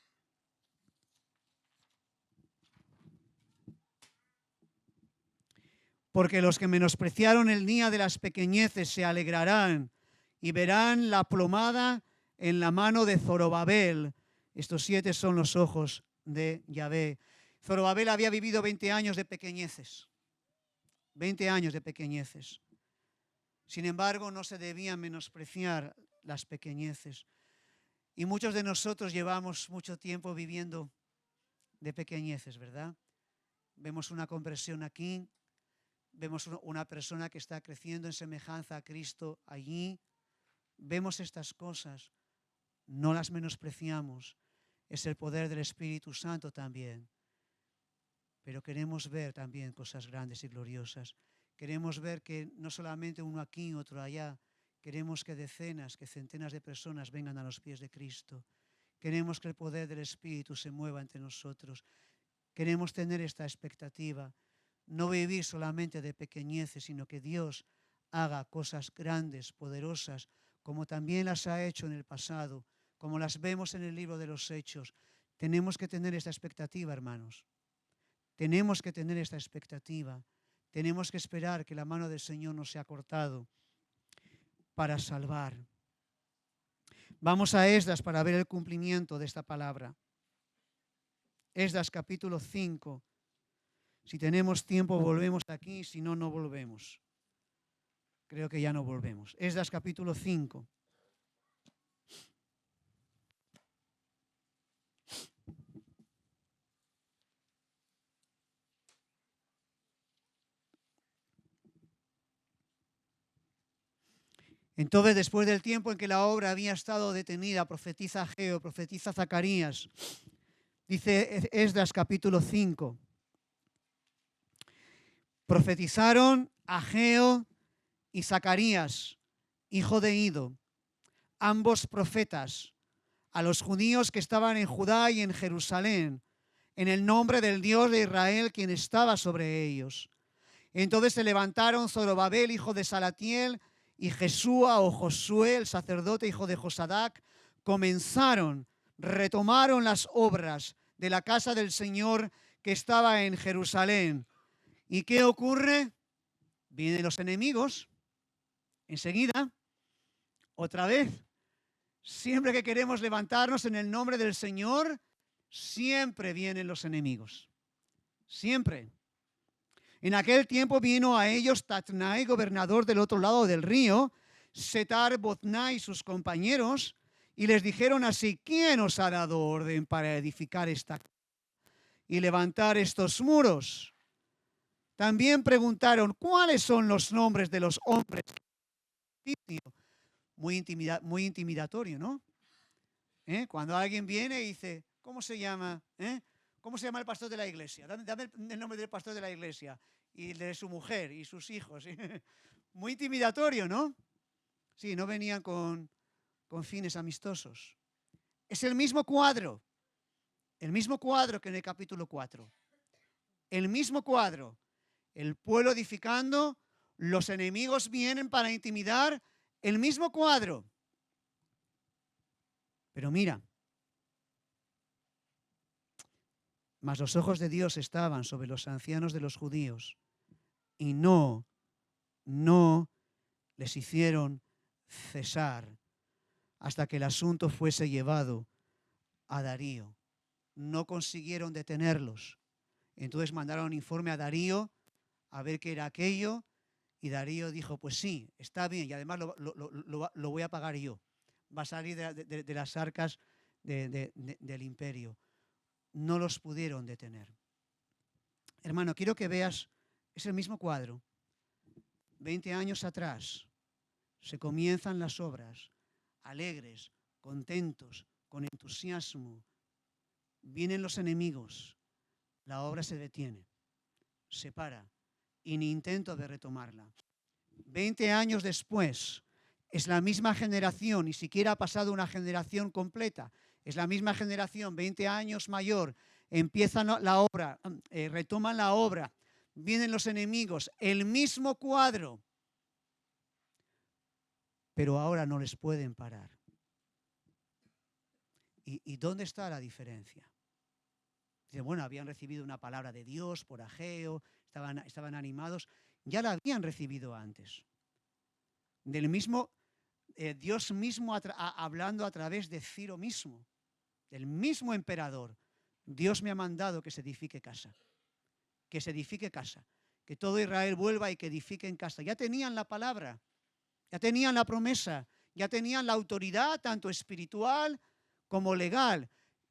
S1: Porque los que menospreciaron el día de las pequeñeces se alegrarán y verán la plomada en la mano de Zorobabel. Estos 7 son los ojos de Yahvé. Zorobabel había vivido 20 años de pequeñeces. 20 años de pequeñeces. Sin embargo, no se debían menospreciar las pequeñeces. Y muchos de nosotros llevamos mucho tiempo viviendo de pequeñeces, ¿verdad? Vemos una conversión aquí. Vemos una persona que está creciendo en semejanza a Cristo allí. Vemos estas cosas, no las menospreciamos. Es el poder del Espíritu Santo también. Pero queremos ver también cosas grandes y gloriosas. Queremos ver que no solamente uno aquí, otro allá. Queremos que decenas, que centenas de personas vengan a los pies de Cristo. Queremos que el poder del Espíritu se mueva entre nosotros. Queremos tener esta expectativa. No vivir solamente de pequeñeces, sino que Dios haga cosas grandes, poderosas, como también las ha hecho en el pasado, como las vemos en el libro de los Hechos. Tenemos que tener esta expectativa, hermanos. Tenemos que tener esta expectativa. Tenemos que esperar que la mano del Señor no sea cortado para salvar. Vamos a Esdras para ver el cumplimiento de esta palabra. Esdras capítulo 5. Si tenemos tiempo volvemos aquí, si no, no volvemos. Creo que ya no volvemos. Esdras capítulo 5. Entonces, después del tiempo en que la obra había estado detenida, profetiza Ageo, profetiza Zacarías. Dice Esdras capítulo 5. Profetizaron Ageo y Zacarías, hijo de Ido, ambos profetas, a los judíos que estaban en Judá y en Jerusalén, en el nombre del Dios de Israel, quien estaba sobre ellos. Entonces se levantaron Zorobabel, hijo de Salatiel, y Jesúa o Josué, el sacerdote, hijo de Josadac, retomaron las obras de la casa del Señor que estaba en Jerusalén. ¿Y qué ocurre? Vienen los enemigos, enseguida, otra vez. Siempre que queremos levantarnos en el nombre del Señor, siempre vienen los enemigos. Siempre. En aquel tiempo vino a ellos Tatnai, gobernador del otro lado del río, Setar Boznai y sus compañeros, y les dijeron así: ¿quién os ha dado orden para edificar esta casa y levantar estos muros? También preguntaron: ¿cuáles son los nombres de los hombres? Muy intimidatorio, ¿no? Cuando alguien viene y dice: ¿cómo se llama? ¿Cómo se llama el pastor de la iglesia? Dame el nombre del pastor de la iglesia y de su mujer y sus hijos. Muy intimidatorio, ¿no? Sí, no venían con fines amistosos. Es el mismo cuadro que en el capítulo 4. El mismo cuadro. El pueblo edificando, los enemigos vienen para intimidar, el mismo cuadro. Pero mira, mas los ojos de Dios estaban sobre los ancianos de los judíos y no les hicieron cesar hasta que el asunto fuese llevado a Darío. No consiguieron detenerlos. Entonces mandaron un informe a Darío a ver qué era aquello, y Darío dijo: pues sí, está bien, y además lo voy a pagar yo. Va a salir de las arcas del imperio. No los pudieron detener. Hermano, quiero que veas, es el mismo cuadro. 20 años atrás se comienzan las obras, alegres, contentos, con entusiasmo. Vienen los enemigos, la obra se detiene, se para, y ni intento de retomarla. 20 años después, es la misma generación, ni siquiera ha pasado una generación completa, es la misma generación, 20 años mayor, empiezan la obra, retoman la obra, vienen los enemigos, el mismo cuadro, pero ahora no les pueden parar. ¿Y dónde está la diferencia? Dice, bueno, habían recibido una palabra de Dios por Ageo, estaban animados, ya la habían recibido antes. Del mismo, Dios mismo hablando a través de Ciro mismo, del mismo emperador. Dios me ha mandado que se edifique casa, que todo Israel vuelva y que edifique en casa. Ya tenían la palabra, ya tenían la promesa, ya tenían la autoridad tanto espiritual como legal.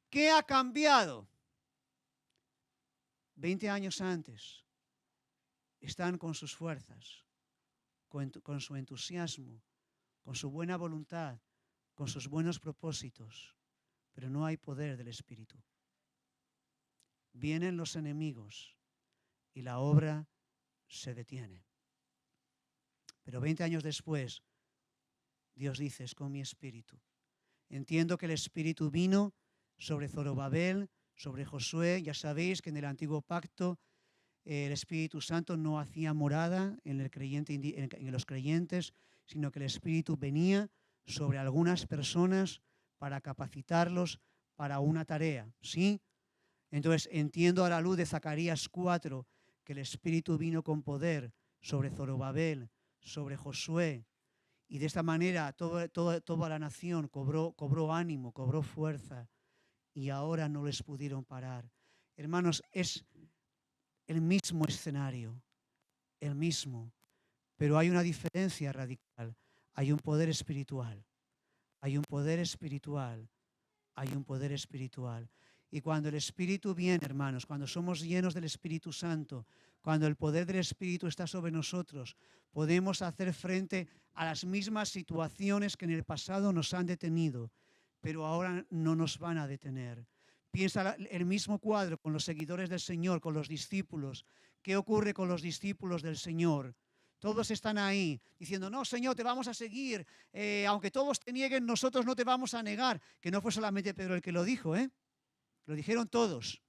S1: ¿Qué ha cambiado? 20 años antes están con sus fuerzas, con su entusiasmo, con su buena voluntad, con sus buenos propósitos, pero no hay poder del Espíritu. Vienen los enemigos y la obra se detiene. Pero 20 años después, Dios dice: es con mi Espíritu. Entiendo que el Espíritu vino sobre Zorobabel, sobre Josué. Ya sabéis que en el Antiguo Pacto el Espíritu Santo no hacía morada en los creyentes, sino que el Espíritu venía sobre algunas personas para capacitarlos para una tarea, ¿sí? Entonces entiendo a la luz de Zacarías 4 que el Espíritu vino con poder sobre Zorobabel, sobre Josué, y de esta manera toda la nación cobró ánimo, cobró fuerza, y ahora no les pudieron parar. Hermanos, es el mismo escenario, el mismo, pero hay una diferencia radical. Hay un poder espiritual, hay un poder espiritual, hay un poder espiritual. Y cuando el Espíritu viene, hermanos, cuando somos llenos del Espíritu Santo, cuando el poder del Espíritu está sobre nosotros, podemos hacer frente a las mismas situaciones que en el pasado nos han detenido, pero ahora no nos van a detener. Piensa el mismo cuadro con los seguidores del Señor, con los discípulos. ¿Qué ocurre con los discípulos del Señor? Todos están ahí diciendo: no, Señor, te vamos a seguir. Aunque todos te nieguen, nosotros no te vamos a negar. Que no fue solamente Pedro el que lo dijo, Lo dijeron todos.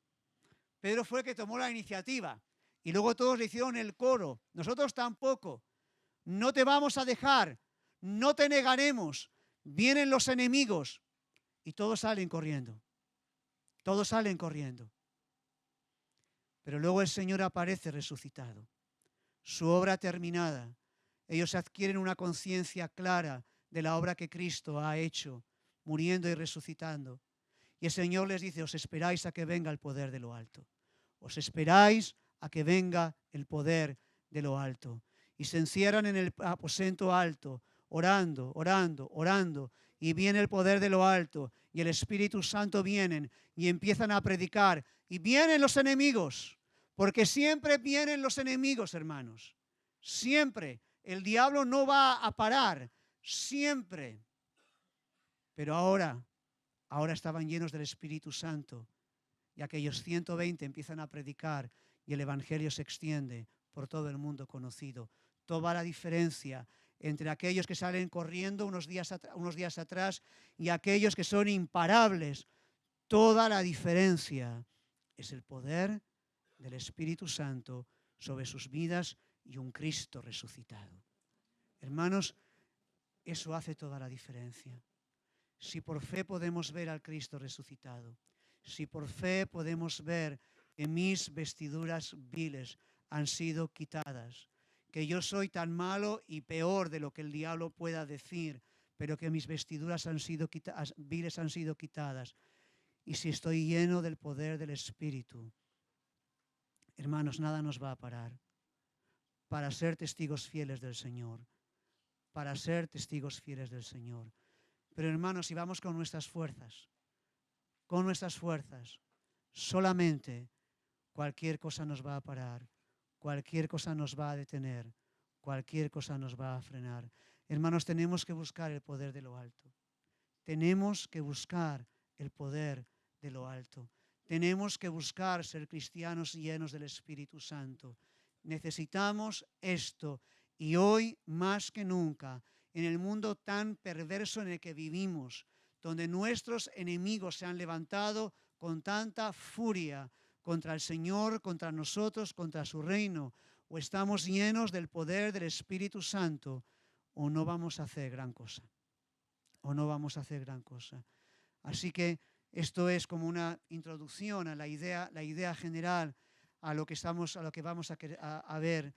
S1: Pedro fue el que tomó la iniciativa y luego todos le hicieron el coro. Nosotros tampoco. No te vamos a dejar, no te negaremos. Vienen los enemigos y todos salen corriendo. Todos salen corriendo. Pero luego el Señor aparece resucitado. Su obra terminada. Ellos adquieren una conciencia clara de la obra que Cristo ha hecho, muriendo y resucitando. Y el Señor les dice, os esperáis a que venga el poder de lo alto. Os esperáis a que venga el poder de lo alto. Y se encierran en el aposento alto, orando, orando, orando. Y viene el poder de lo alto. Y el Espíritu Santo vienen y empiezan a predicar. Y vienen los enemigos. Porque siempre vienen los enemigos, hermanos. Siempre. El diablo no va a parar. Siempre. Pero ahora estaban llenos del Espíritu Santo. Y aquellos 120 empiezan a predicar y el Evangelio se extiende por todo el mundo conocido. Toda la diferencia entre aquellos que salen corriendo unos días atrás y aquellos que son imparables. Toda la diferencia es el poder del Espíritu Santo sobre sus vidas y un Cristo resucitado. Hermanos, eso hace toda la diferencia. Si por fe podemos ver al Cristo resucitado, si por fe podemos ver que mis vestiduras viles han sido quitadas, que yo soy tan malo y peor de lo que el diablo pueda decir, pero que mis vestiduras viles han sido quitadas, y si estoy lleno del poder del Espíritu, hermanos, nada nos va a parar para ser testigos fieles del Señor, para ser testigos fieles del Señor. Pero hermanos, si vamos con nuestras fuerzas, solamente cualquier cosa nos va a parar, cualquier cosa nos va a detener, cualquier cosa nos va a frenar. Hermanos, tenemos que buscar el poder de lo alto. Tenemos que buscar el poder de lo alto. Tenemos que buscar ser cristianos llenos del Espíritu Santo. Necesitamos esto. Y hoy, más que nunca, en el mundo tan perverso en el que vivimos, donde nuestros enemigos se han levantado con tanta furia contra el Señor, contra nosotros, contra su reino, o estamos llenos del poder del Espíritu Santo, o no vamos a hacer gran cosa. Así que esto es como una introducción a la idea general, a lo que vamos a ver,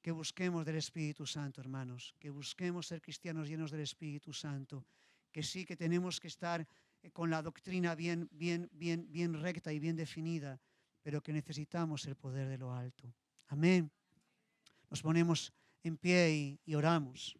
S1: que busquemos del Espíritu Santo, hermanos, que busquemos ser cristianos llenos del Espíritu Santo, que sí que tenemos que estar con la doctrina bien recta y bien definida, pero que necesitamos el poder de lo alto. Amén. Nos ponemos en pie y oramos.